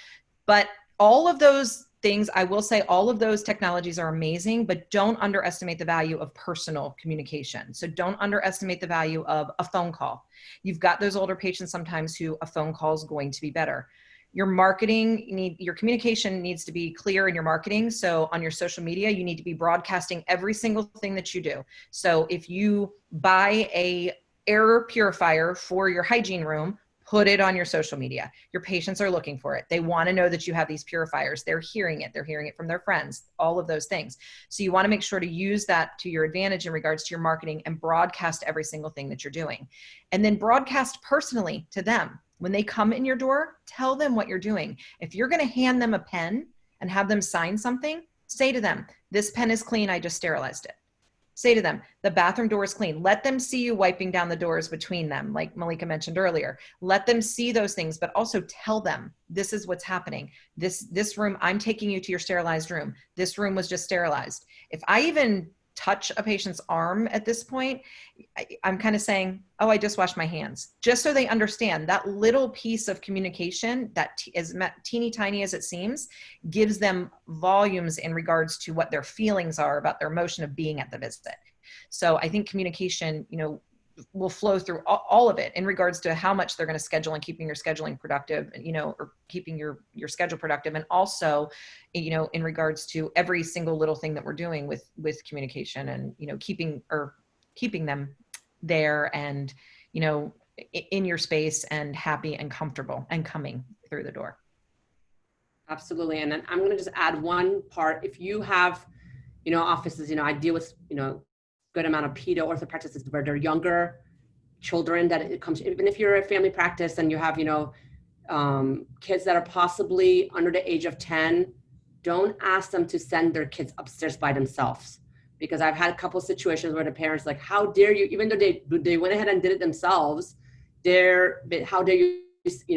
But all of those things, I will say all of those technologies are amazing, but don't underestimate the value of personal communication. So don't underestimate the value of a phone call. You've got those older patients sometimes who a phone call is going to be better. Your your communication needs to be clear in your marketing. So on your social media, you need to be broadcasting every single thing that you do. So if you buy a air purifier for your hygiene room, put it on your social media. Your patients are looking for it. They want to know that you have these purifiers. They're hearing it. They're hearing it from their friends, all of those things. So you want to make sure to use that to your advantage in regards to your marketing, and broadcast every single thing that you're doing. And then broadcast personally to them. When they come in your door, tell them what you're doing. If you're going to hand them a pen and have them sign something, say to them, this pen is clean, I just sterilized it. Say to them, the bathroom door is clean. Let them see you wiping down the doors between them, like Malika mentioned earlier. Let them see those things, but also tell them, this is what's happening. This room, I'm taking you to your sterilized room. This room was just sterilized. If I even touch a patient's arm at this point, I'm kind of saying, oh, I just washed my hands, just so they understand that little piece of communication that is teeny tiny as it seems, gives them volumes in regards to what their feelings are about their emotion of being at the visit. So I think communication, will flow through all of it in regards to how much they're going to schedule and keeping your scheduling productive, or keeping your schedule productive. And also, in regards to every single little thing that we're doing with communication and, keeping them there and, in your space and happy and comfortable and coming through the door. Absolutely. And then I'm going to just add one part. If you have, offices, I deal with, good amount of pedo ortho practices where they're younger children, that it comes, even if you're a family practice and you have, kids that are possibly under the age of 10, don't ask them to send their kids upstairs by themselves. Because I've had a couple of situations where the parents like, how dare you, even though they went ahead and did it themselves, how dare you,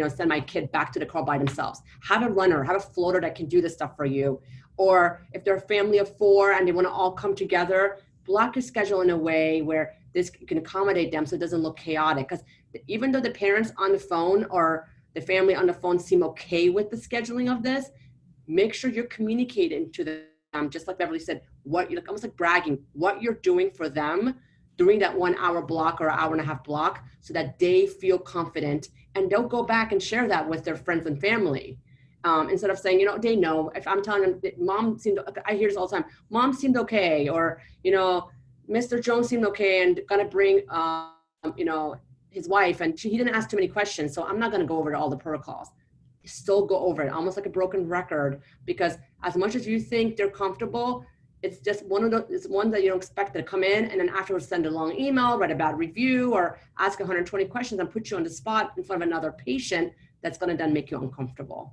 send my kid back to the car by themselves. Have a runner, have a floater that can do this stuff for you. Or if they're a family of 4 and they want to all come together, block your schedule in a way where this can accommodate them so it doesn't look chaotic. Because even though the parents on the phone are the family on the phone seem okay with the scheduling of this, make sure you're communicating to them, just like Beverly said, what you're like, almost like bragging, what you're doing for them during that 1 hour block or hour and a half block, so that they feel confident and they'll go back and share that with their friends and family. Instead of saying, they know, if I'm telling them that mom seemed, I hear this all the time, mom seemed okay, or, Mr. Jones seemed okay and gonna bring, his wife, and he didn't ask too many questions, so I'm not gonna go over all the protocols. Still go over it, almost like a broken record, because as much as you think they're comfortable, it's just it's one that you don't expect to come in and then afterwards send a long email, write a bad review, or ask 120 questions and put you on the spot in front of another patient that's gonna then make you uncomfortable.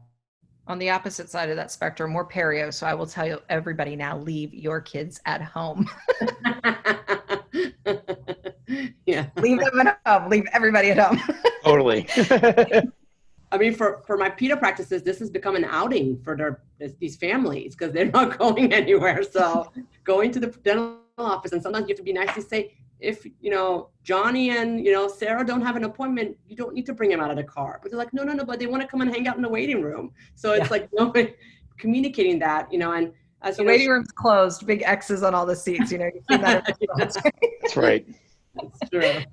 On the opposite side of that spectrum, more perio. So I will tell you, everybody now, leave your kids at home. Yeah. Leave them at home. Leave everybody at home. Totally. I mean, for my pedo practices, this has become an outing for these families because they're not going anywhere. So going to the dental office, and sometimes you have to be nice to say, if, Johnny and, Sarah don't have an appointment, you don't need to bring them out of the car. But they're like, no, but they want to come and hang out in the waiting room. So it's like, communicating that, and as the waiting room's closed, big X's on all the seats, you've seen that. That's right. That's true.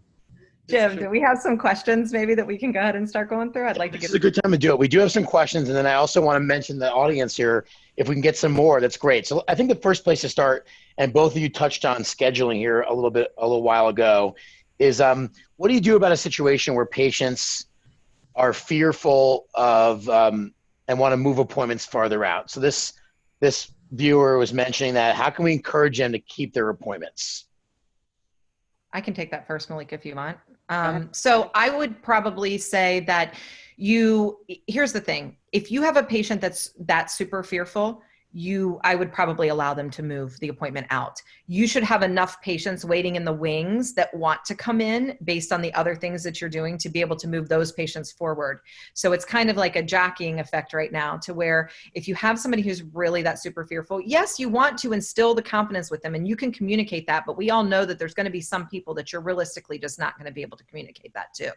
Jim, do we have some questions maybe that we can go ahead and start going through? I'd like to get. This is a good time to do it. We do have some questions, and then I also want to mention the audience here. If we can get some more, that's great. So I think the first place to start, and both of you touched on scheduling here a little while ago, is what do you do about a situation where patients are fearful of and want to move appointments farther out? So this viewer was mentioning that. How can we encourage them to keep their appointments? I can take that first, Malika, if you want. So I would probably say that here's the thing. If you have a patient that's super fearful, I would probably allow them to move the appointment out. You should have enough patients waiting in the wings that want to come in based on the other things that you're doing to be able to move those patients forward. So it's kind of like a jockeying effect right now, to where if you have somebody who's really that super fearful, yes, you want to instill the confidence with them and you can communicate that, but we all know that there's going to be some people that you're realistically just not going to be able to communicate that to.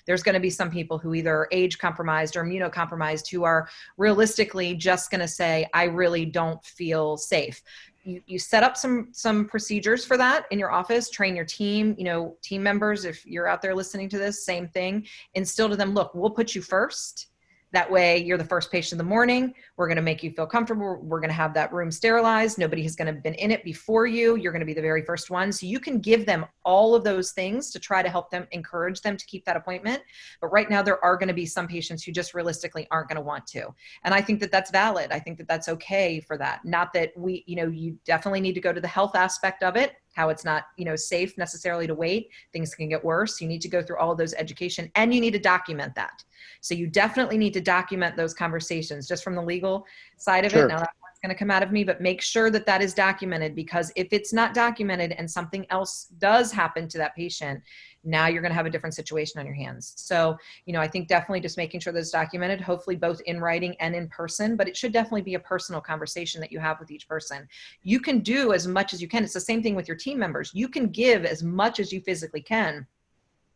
There's going to be some people who either are age compromised or immunocompromised who are realistically just going to say, I really don't feel safe. You set up some procedures for that in your office, train your team, team members. If you're out there listening to this, same thing, instill to them, look, we'll put you first. That way you're the first patient in the morning. We're going to make you feel comfortable. We're going to have that room sterilized. Nobody has going to have been in it before you. You're going to be the very first one. So you can give them all of those things to try to help them, encourage them to keep that appointment. But right now there are going to be some patients who just realistically aren't going to want to. And I think that that's valid. I think that that's okay for that. Not that you definitely need to go to the health aspect of it, how it's not, safe necessarily to wait. Things can get worse. You need to go through all of those education, and you need to document that. So you definitely need to document those conversations just from the legal side of Sure. it. Now that's going to come out of me, but make sure that that is documented, because if it's not documented and something else does happen to that patient, now you're going to have a different situation on your hands. So, I think definitely just making sure that it's documented, hopefully both in writing and in person, but it should definitely be a personal conversation that you have with each person. You can do as much as you can. It's the same thing with your team members. You can give as much as you physically can,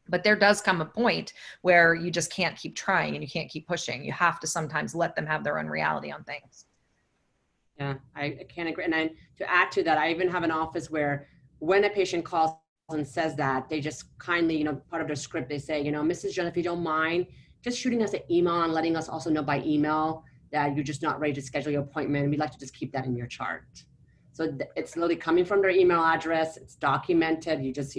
but there does come a point where you just can't keep trying and you can't keep pushing. You have to sometimes let them have their own reality on things. Yeah, I can't agree. And to add to that, I even have an office where when a patient calls and says that, they just kindly, part of their script, they say, Mrs. Jones, if you don't mind, just shooting us an email and letting us also know by email that you're just not ready to schedule your appointment. We'd like to just keep that in your chart. So it's literally coming from their email address. It's documented. You just,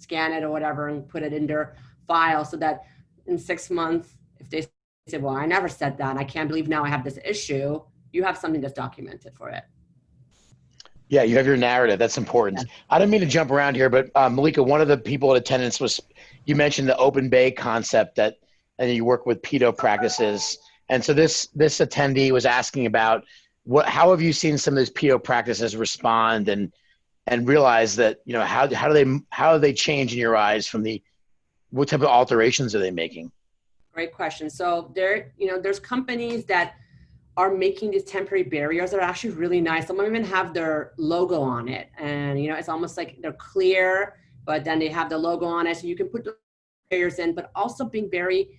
scan it or whatever and put it in their file, so that in 6 months, if they say, well, I never said that, and I can't believe now I have this issue, you have something that's documented for it. Yeah, you have your narrative. That's important. Yeah. I don't mean to jump around here, but Malika, one of the people in attendance you mentioned the open bay concept and you work with pedo practices. And so this attendee was asking about how have you seen some of these pedo practices respond and realize that, how do they change in your eyes from what type of alterations are they making? Great question. So there's companies that are making these temporary barriers that are actually really nice. Some of them even have their logo on it. And, it's almost like they're clear, but then they have the logo on it. So you can put the barriers in, but also being very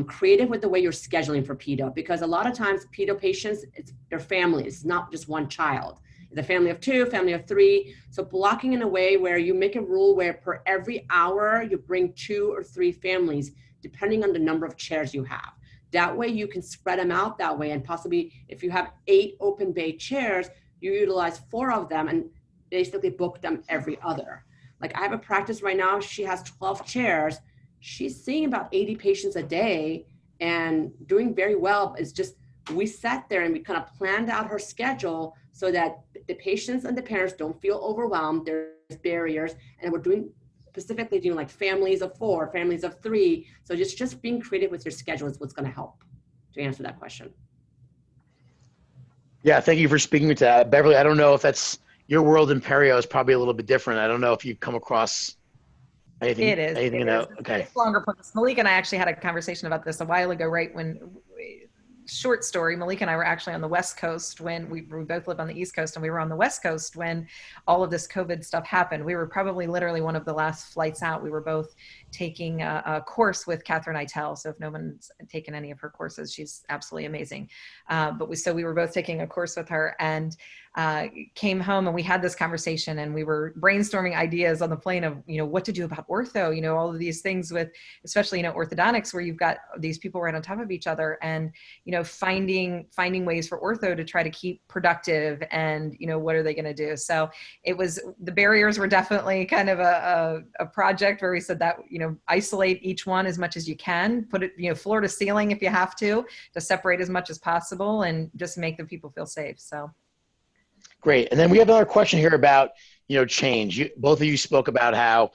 creative with the way you're scheduling for pedo, because a lot of times pedo patients, it's their families, it's not just one child. It's a family of 2, family of 3. So blocking in a way where you make a rule where per every hour you bring 2 or 3 families, depending on the number of chairs you have. That way you can spread them out that way, and possibly if you have 8 open bay chairs, you utilize 4 of them and basically book them every other. Like I have a practice right now, she has 12 chairs. She's seeing about 80 patients a day and doing very well. It's just, we sat there and we kind of planned out her schedule so that the patients and the parents don't feel overwhelmed. There's barriers, and we're doing specifically doing like families of 4, families of 3. So just being creative with your schedule is what's going to help to answer that question. Yeah, thank you for speaking to that. Beverly, I don't know if that's your world in perio is probably a little bit different. I don't know if you've come across anything. It is. Anything it in is. that? Okay. It's longer process. Malika and I actually had a conversation about this a while ago, right when short story, Malika and I were actually on the West Coast when we both live on the East Coast, and we were on the West Coast when all of this COVID stuff happened. We were probably literally one of the last flights out. We were both taking a course with Catherine Eitel. So if no one's taken any of her courses, she's absolutely amazing. So we were both taking a course with her, and came home and we had this conversation, and we were brainstorming ideas on the plane of, what to do about ortho, all of these things with, especially, orthodontics, where you've got these people right on top of each other, and, finding ways for ortho to try to keep productive, and, what are they going to do? So the barriers were definitely kind of a project where we said that, isolate each one as much as you can, put it, floor to ceiling if you have to separate as much as possible, and just make the people feel safe. So. Great. And then we have another question here about, change. Both of you spoke about how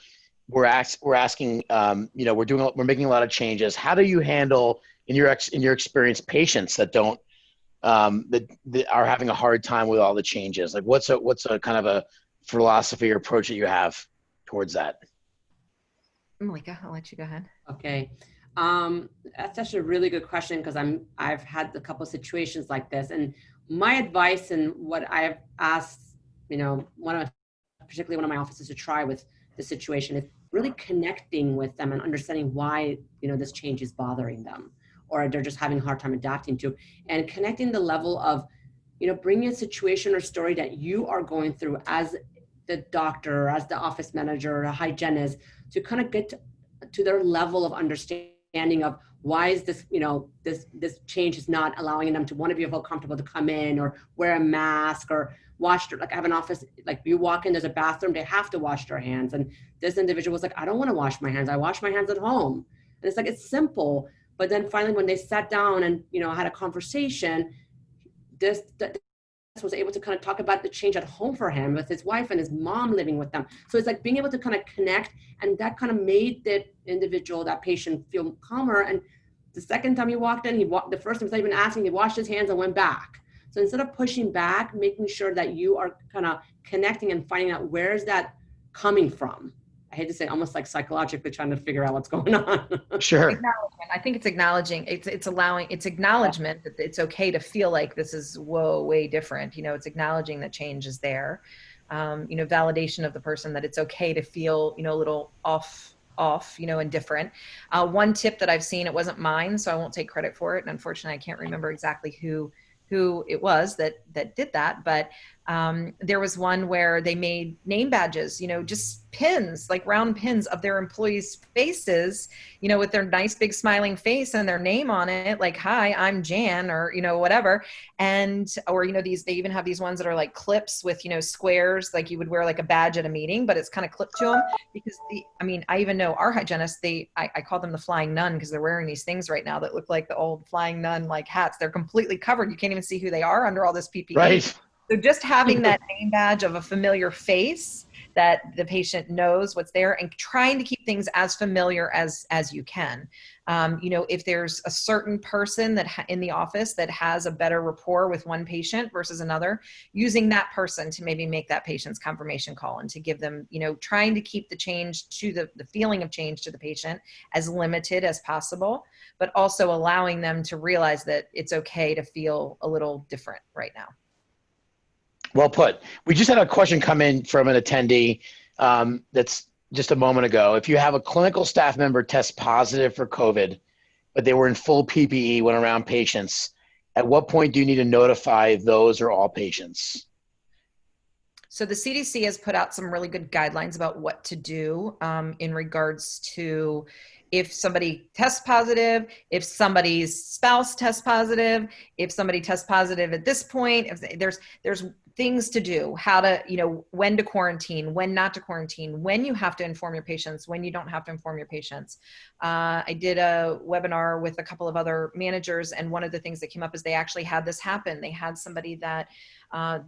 we're asking, we're making a lot of changes. How do you handle, in your experience, patients that don't, that are having a hard time with all the changes? Like what's a kind of a philosophy or approach that you have towards that? Malika, I'll let you go ahead. Okay. That's actually a really good question, because I've had a couple of situations like this, and my advice and what I've asked, particularly one of my officers to try with the situation is really connecting with them and understanding why, this change is bothering them, or they're just having a hard time adapting to, and connecting the level of, bringing a situation or story that you are going through as the doctor, as the office manager, or a hygienist, to kind of get to their level of understanding of why is this, this change is not allowing them to want to feel comfortable to come in or wear a mask or wash their, like I have an office, like you walk in, there's a bathroom, they have to wash their hands. And this individual was like, I don't want to wash my hands. I wash my hands at home. And it's like, it's simple. But then finally, when they sat down and, had a conversation, this was able to kind of talk about the change at home for him with his wife and his mom living with them. So it's like being able to kind of connect, and that kind of made the individual, that patient, feel calmer. And the second time he walked in, the first time, instead of even asking, he washed his hands and went back. So instead of pushing back, making sure that you are kind of connecting and finding out where is that coming from. I hate to say, almost like psychologically trying to figure out what's going on. Sure. I think it's acknowledging, it's acknowledgement that it's okay to feel like this is way different. It's acknowledging that change is there. Validation of the person that it's okay to feel, a little off, and different. One tip that I've seen, it wasn't mine, so I won't take credit for it. And unfortunately, I can't remember exactly who it was that did that, but there was one where they made name badges, just pins, like round pins of their employees' faces, with their nice big smiling face and their name on it, like, hi, I'm Jan, or, whatever. And, or, they even have these ones that are like clips with, squares, like you would wear like a badge at a meeting, but it's kind of clipped to them, because I even know our hygienists, I call them the flying nun, because they're wearing these things right now that look like the old flying nun, like hats. They're completely covered. You can't even see who they are under all this PPE. Right. So just having that name badge of a familiar face that the patient knows what's there, and trying to keep things as familiar as you can. If there's a certain person that in the office that has a better rapport with one patient versus another, using that person to maybe make that patient's confirmation call, and to give them, trying to keep the change to the feeling of change to the patient as limited as possible, but also allowing them to realize that it's okay to feel a little different right now. Well put. We just had a question come in from an attendee that's just a moment ago. If you have a clinical staff member test positive for COVID but they were in full PPE when around patients, at what point do you need to notify those or all patients? So the CDC has put out some really good guidelines about what to do in regards to if somebody tests positive, if somebody's spouse tests positive, if somebody tests positive at this point, if there's things to do, how to, when to quarantine, when not to quarantine, when you have to inform your patients, when you don't have to inform your patients. I did a webinar with a couple of other managers, and one of the things that came up is they actually had this happen. They had somebody that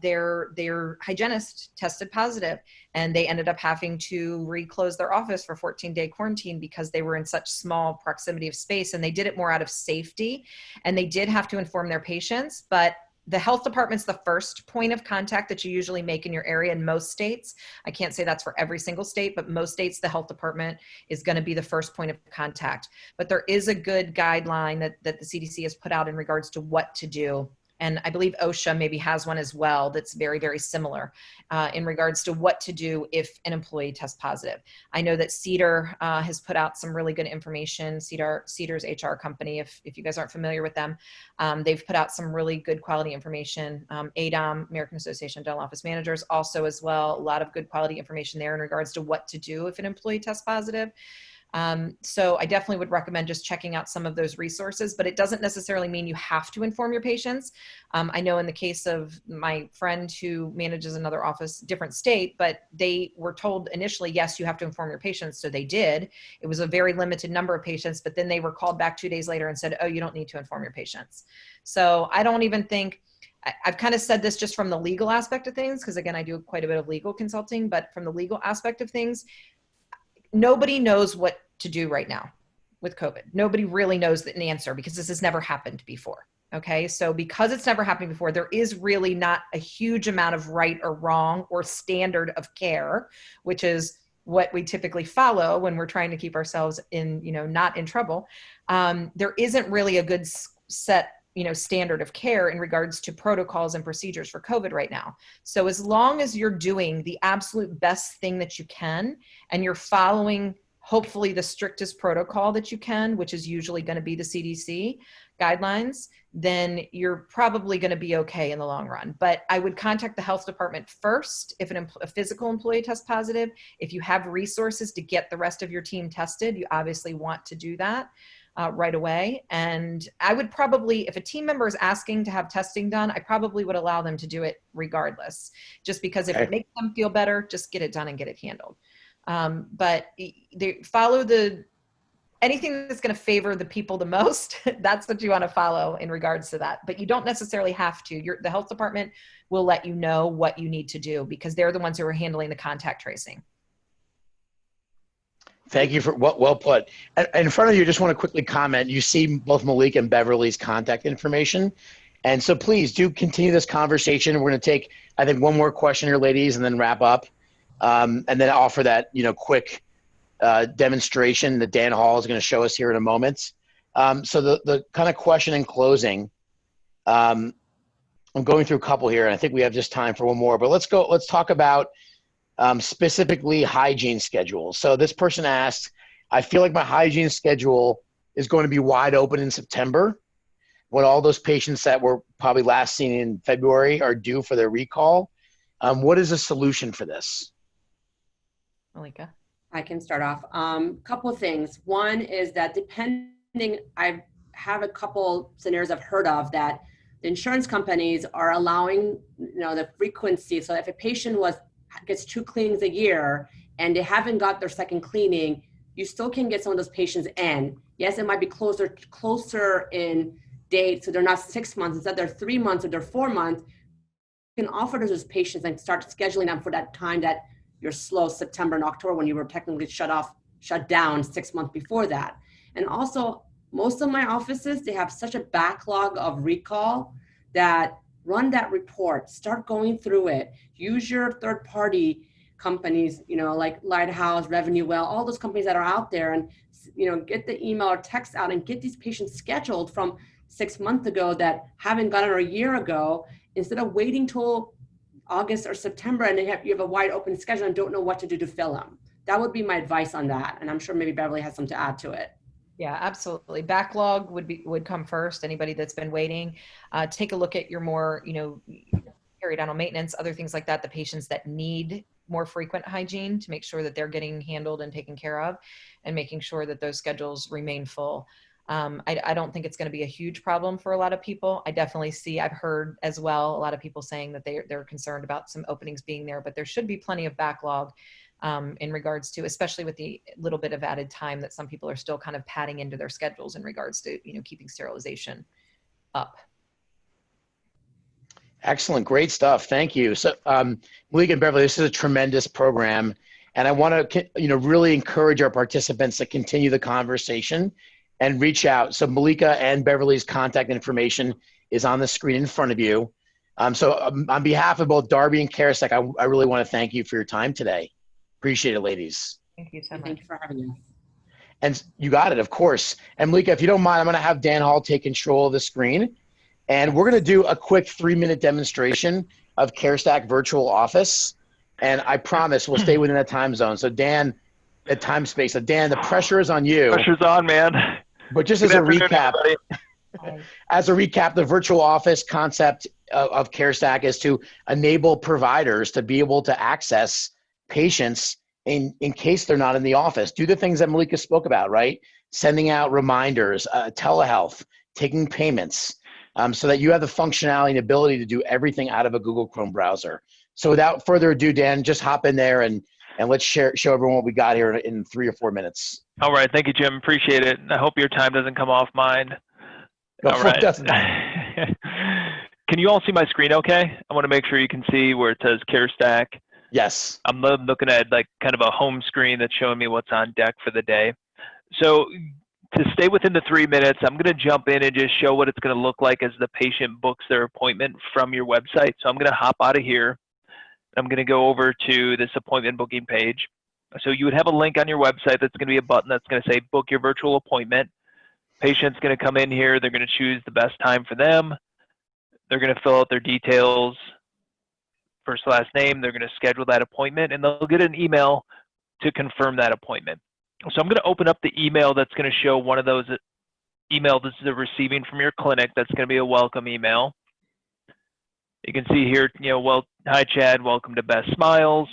their hygienist tested positive, and they ended up having to reclose their office for 14-day quarantine because they were in such small proximity of space, and they did it more out of safety, and they did have to inform their patients. But the health department's the first point of contact that you usually make in your area in most states. I can't say that's for every single state, but most states, the health department is going to be the first point of contact. But there is a good guideline that the CDC has put out in regards to what to do. And I believe OSHA maybe has one as well that's very, very similar in regards to what to do if an employee tests positive. I know that Cedar has put out some really good information. Cedar's HR company, if you guys aren't familiar with them, they've put out some really good quality information. ADOM, American Association of Dental Office Managers, also as well, a lot of good quality information there in regards to what to do if an employee tests positive. So I definitely would recommend just checking out some of those resources, but it doesn't necessarily mean you have to inform your patients. I know in the case of my friend who manages another office, different state, but they were told initially, yes, you have to inform your patients. So they did. It was a very limited number of patients, but then they were called back 2 days later and said, oh, you don't need to inform your patients. So I don't even think, I've kind of said this just from the legal aspect of things, because again, I do quite a bit of legal consulting, but from the legal aspect of things, nobody knows what to do right now with COVID. Nobody really knows an answer because this has never happened before. Okay. So because it's never happened before, there is really not a huge amount of right or wrong or standard of care, which is what we typically follow when we're trying to keep ourselves in, not in trouble. There isn't really a good set standard of care in regards to protocols and procedures for COVID right now. So as long as you're doing the absolute best thing that you can, and you're following hopefully the strictest protocol that you can, which is usually going to be the CDC guidelines, then you're probably going to be okay in the long run. But I would contact the health department first if a physical employee tests positive. If you have resources to get the rest of your team tested, you obviously want to do that right away. And I would probably, if a team member is asking to have testing done, I probably would allow them to do it regardless, just because if it makes them feel better, just get it done and get it handled. But they follow anything that's going to favor the people the most. That's what you want to follow in regards to that. But you don't necessarily have to. The health department will let you know what you need to do because they're the ones who are handling the contact tracing. Thank you for well put. And in front of you, just want to quickly comment. You see both Malika and Beverly's contact information. And so please do continue this conversation. We're going to take, I think, one more question here, ladies, and then wrap up. And then offer that, quick demonstration that Dan Hall is going to show us here in a moment. So the kind of question in closing, I'm going through a couple here, and I think we have just time for one more. But let's talk about specifically hygiene schedules. So this person asked, I feel like my hygiene schedule is going to be wide open in September when all those patients that were probably last seen in February are due for their recall. What is the solution for this? Malika? I can start off. Couple of things. One is that I have a couple scenarios I've heard of that the insurance companies are allowing, the frequency. So if a patient gets 2 cleanings a year and they haven't got their second cleaning, you still can get some of those patients in. Yes, it might be closer in date. So they're not 6 months, instead they're 3 months or they're 4 months. You can offer those patients and start scheduling them for that time that you're slow, September and October, when you were technically shut down 6 months before that. And also, most of my offices, they have such a backlog of recall that run that report, start going through it, use your third-party companies, like Lighthouse, Revenue Well, all those companies that are out there, and get the email or text out and get these patients scheduled from 6 months ago that haven't gotten or a year ago, instead of waiting till August or September and you have a wide open schedule and don't know what to do to fill them. That would be my advice on that. And I'm sure maybe Beverly has something to add to it. Yeah, absolutely. Backlog would come first. Anybody that's been waiting, take a look at your more, periodontal maintenance, other things like that, the patients that need more frequent hygiene to make sure that they're getting handled and taken care of, and making sure that those schedules remain full. I don't think it's going to be a huge problem for a lot of people. I've heard as well, a lot of people saying that they're concerned about some openings being there, but there should be plenty of backlog in regards to, especially with the little bit of added time that some people are still kind of padding into their schedules in regards to, keeping sterilization up. Excellent. Great stuff. Thank you. So, Malika and Beverly, this is a tremendous program. And I want to, really encourage our participants to continue the conversation and reach out. So Malika and Beverly's contact information is on the screen in front of you. On behalf of both Darby and CareStack, I really want to thank you for your time today. Appreciate it, ladies. Thank you so much. Thank you for having us. And you got it, of course. And Malika, if you don't mind, I'm going to have Dan Hall take control of the screen. And we're going to do a quick 3-minute demonstration of CareStack Virtual Office. And I promise we'll stay within that time zone. So Dan, the time space. So Dan, the pressure is on you. Pressure's on, man. But just as a recap, the virtual office concept of CareStack is to enable providers to be able to access patients in case they're not in the office. Do the things that Malika spoke about, right? Sending out reminders, telehealth, taking payments, so that you have the functionality and ability to do everything out of a Google Chrome browser. So without further ado, Dan, just hop in there and let's show everyone what we got here in 3 or 4 minutes. All right. Thank you, Jim. Appreciate it. I hope your time doesn't come off mine. All right. Can you all see my screen okay? I want to make sure you can see where it says CareStack. Yes. I'm looking at like kind of a home screen that's showing me what's on deck for the day. So to stay within the 3 minutes, I'm going to jump in and just show what it's going to look like as the patient books their appointment from your website. So I'm going to hop out of here. I'm going to go over to this appointment booking page. So you would have a link on your website that's going to be a button that's going to say book your virtual appointment. Patient's going to come in here. They're going to choose the best time for them. They're going to fill out their details, first, last name. They're going to schedule that appointment, and they'll get an email to confirm that appointment. So I'm going to open up the email that's going to show one of those emails that they're receiving from your clinic. That's going to be a welcome email. You can see here, well, hi, Chad, welcome to Best Smiles.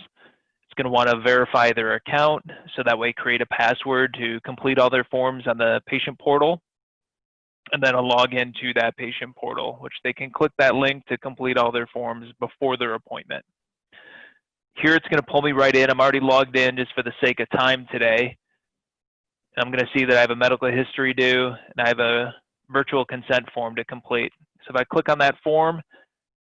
It's going to want to verify their account, so that way create a password to complete all their forms on the patient portal, and then a login to that patient portal, which they can click that link to complete all their forms before their appointment. Here it's going to pull me right in. I'm already logged in just for the sake of time today. I'm going to see that I have a medical history due, and I have a virtual consent form to complete. So if I click on that form,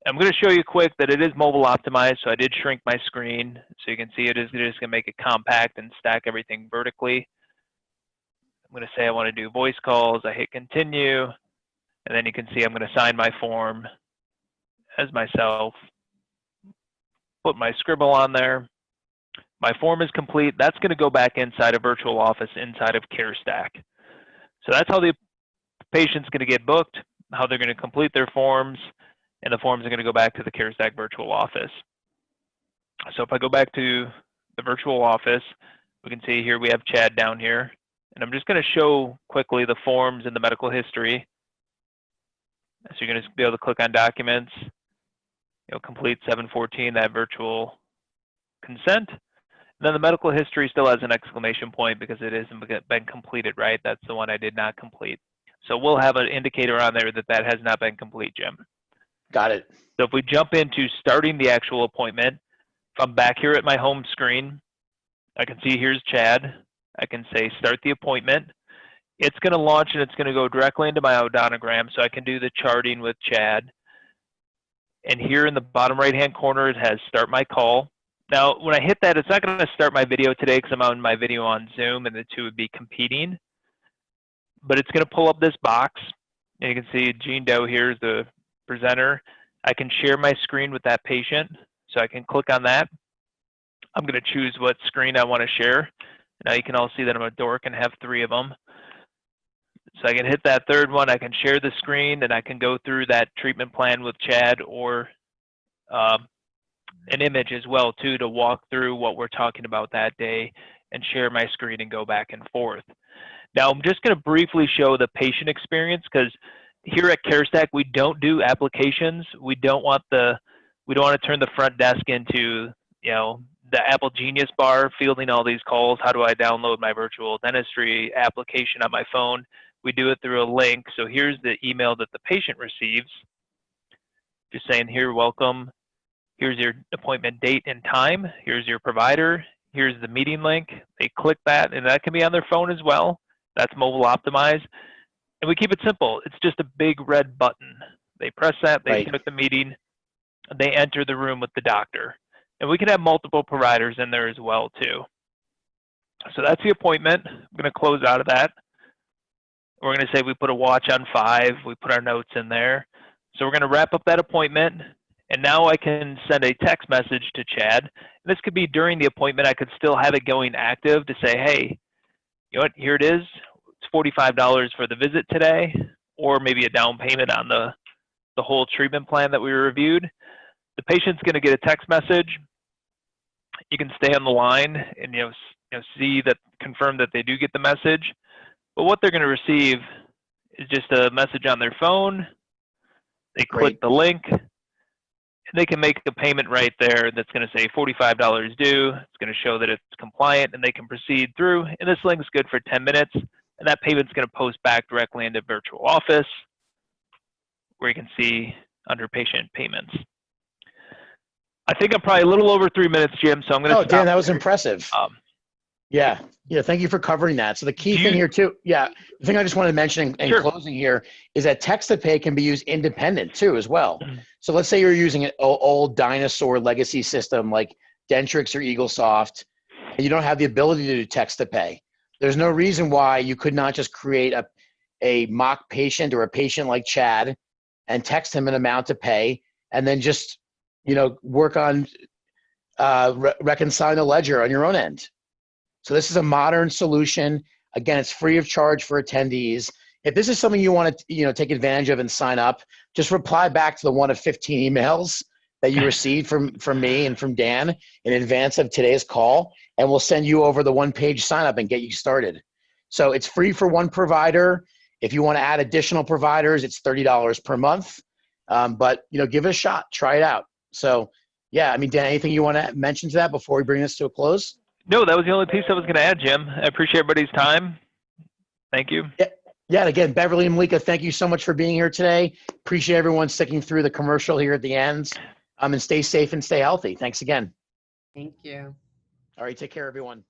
I'm going to show you quick that it is mobile optimized, so I did shrink my screen. So you can see it is just going to make it compact and stack everything vertically. I'm going to say I want to do voice calls. I hit continue, and then you can see I'm going to sign my form as myself, put my scribble on there. My form is complete. That's going to go back inside a virtual office inside of CareStack. So that's how the patient's going to get booked, how they're going to complete their forms, and the forms are going to go back to the CareStack virtual office. So if I go back to the virtual office, we can see here we have Chad down here. And I'm just going to show quickly the forms and the medical history. So you're going to be able to click on documents, complete 714, that virtual consent. And then the medical history still has an exclamation point because it hasn't been completed, right? That's the one I did not complete. So we'll have an indicator on there that has not been complete, Jim. Got it. So if we jump into starting the actual appointment, if I'm back here at my home screen, I can see here's Chad. I can say start the appointment. It's going to launch and it's going to go directly into my odontogram, so I can do the charting with Chad. And here in the bottom right-hand corner, it has start my call. Now, when I hit that, it's not going to start my video today because I'm on my video on Zoom and the two would be competing. But it's going to pull up this box. And you can see Gene Doe here is the presenter. I can share my screen with that patient. So I can click on that. I'm going to choose what screen I want to share. Now you can all see that I'm a dork and have 3 of them. So I can hit that third one. I can share the screen and I can go through that treatment plan with Chad or an image as well too to walk through what we're talking about that day and share my screen and go back and forth. Now, I'm just going to briefly show the patient experience because here at CareStack, we don't do applications. We don't want to turn the front desk into, the Apple Genius bar, fielding all these calls. How do I download my virtual dentistry application on my phone? We do it through a link. So here's the email that the patient receives. Just saying, here, welcome. Here's your appointment date and time. Here's your provider. Here's the meeting link. They click that, and that can be on their phone as well. That's mobile optimized. And we keep it simple. It's just a big red button. They press that, they start the meeting, and they enter the room with the doctor. And we can have multiple providers in there as well, too. So that's the appointment. I'm going to close out of that. We're going to say we put a watch on 5. We put our notes in there. So we're going to wrap up that appointment. And now I can send a text message to Chad. And this could be during the appointment. I could still have it going active to say, hey, you know what, here it is. It's $45 for the visit today, or maybe a down payment on the whole treatment plan that we reviewed. The patient's going to get a text message. You can stay on the line and see that, confirm that they do get the message. But what they're going to receive is just a message on their phone. They click the link, and they can make a payment right there that's going to say $45 due. It's going to show that it's compliant, and they can proceed through. And this link's good for 10 minutes, and that payment's going to post back directly into Virtual Office, where you can see under Patient Payments. I think I'm probably a little over 3 minutes, Jim, so I'm going to stop. Dan, that was impressive. Yeah, thank you for covering that. So the key thing here too, the thing I just wanted to mention in closing here is that text-to-pay can be used independent too as well. So let's say you're using an old dinosaur legacy system like Dentrix or EagleSoft, and you don't have the ability to do text-to-pay. There's no reason why you could not just create a mock patient or a patient like Chad and text him an amount to pay, and then just work on reconciling a ledger on your own end. So this is a modern solution. Again, it's free of charge for attendees. If this is something you want to take advantage of and sign up, just reply back to the one of 15 emails that you received from me and from Dan in advance of today's call, and we'll send you over the one-page sign up and get you started. So it's free for one provider. If you want to add additional providers, it's $30 per month. But give it a shot, try it out. So Dan, anything you want to mention to that before we bring this to a close? No, that was the only piece I was going to add, Jim. I appreciate everybody's time. Thank you. Yeah, and again, Beverly and Malika, thank you so much for being here today. Appreciate everyone sticking through the commercial here at the end. And stay safe and stay healthy. Thanks again. Thank you. All right, take care, everyone.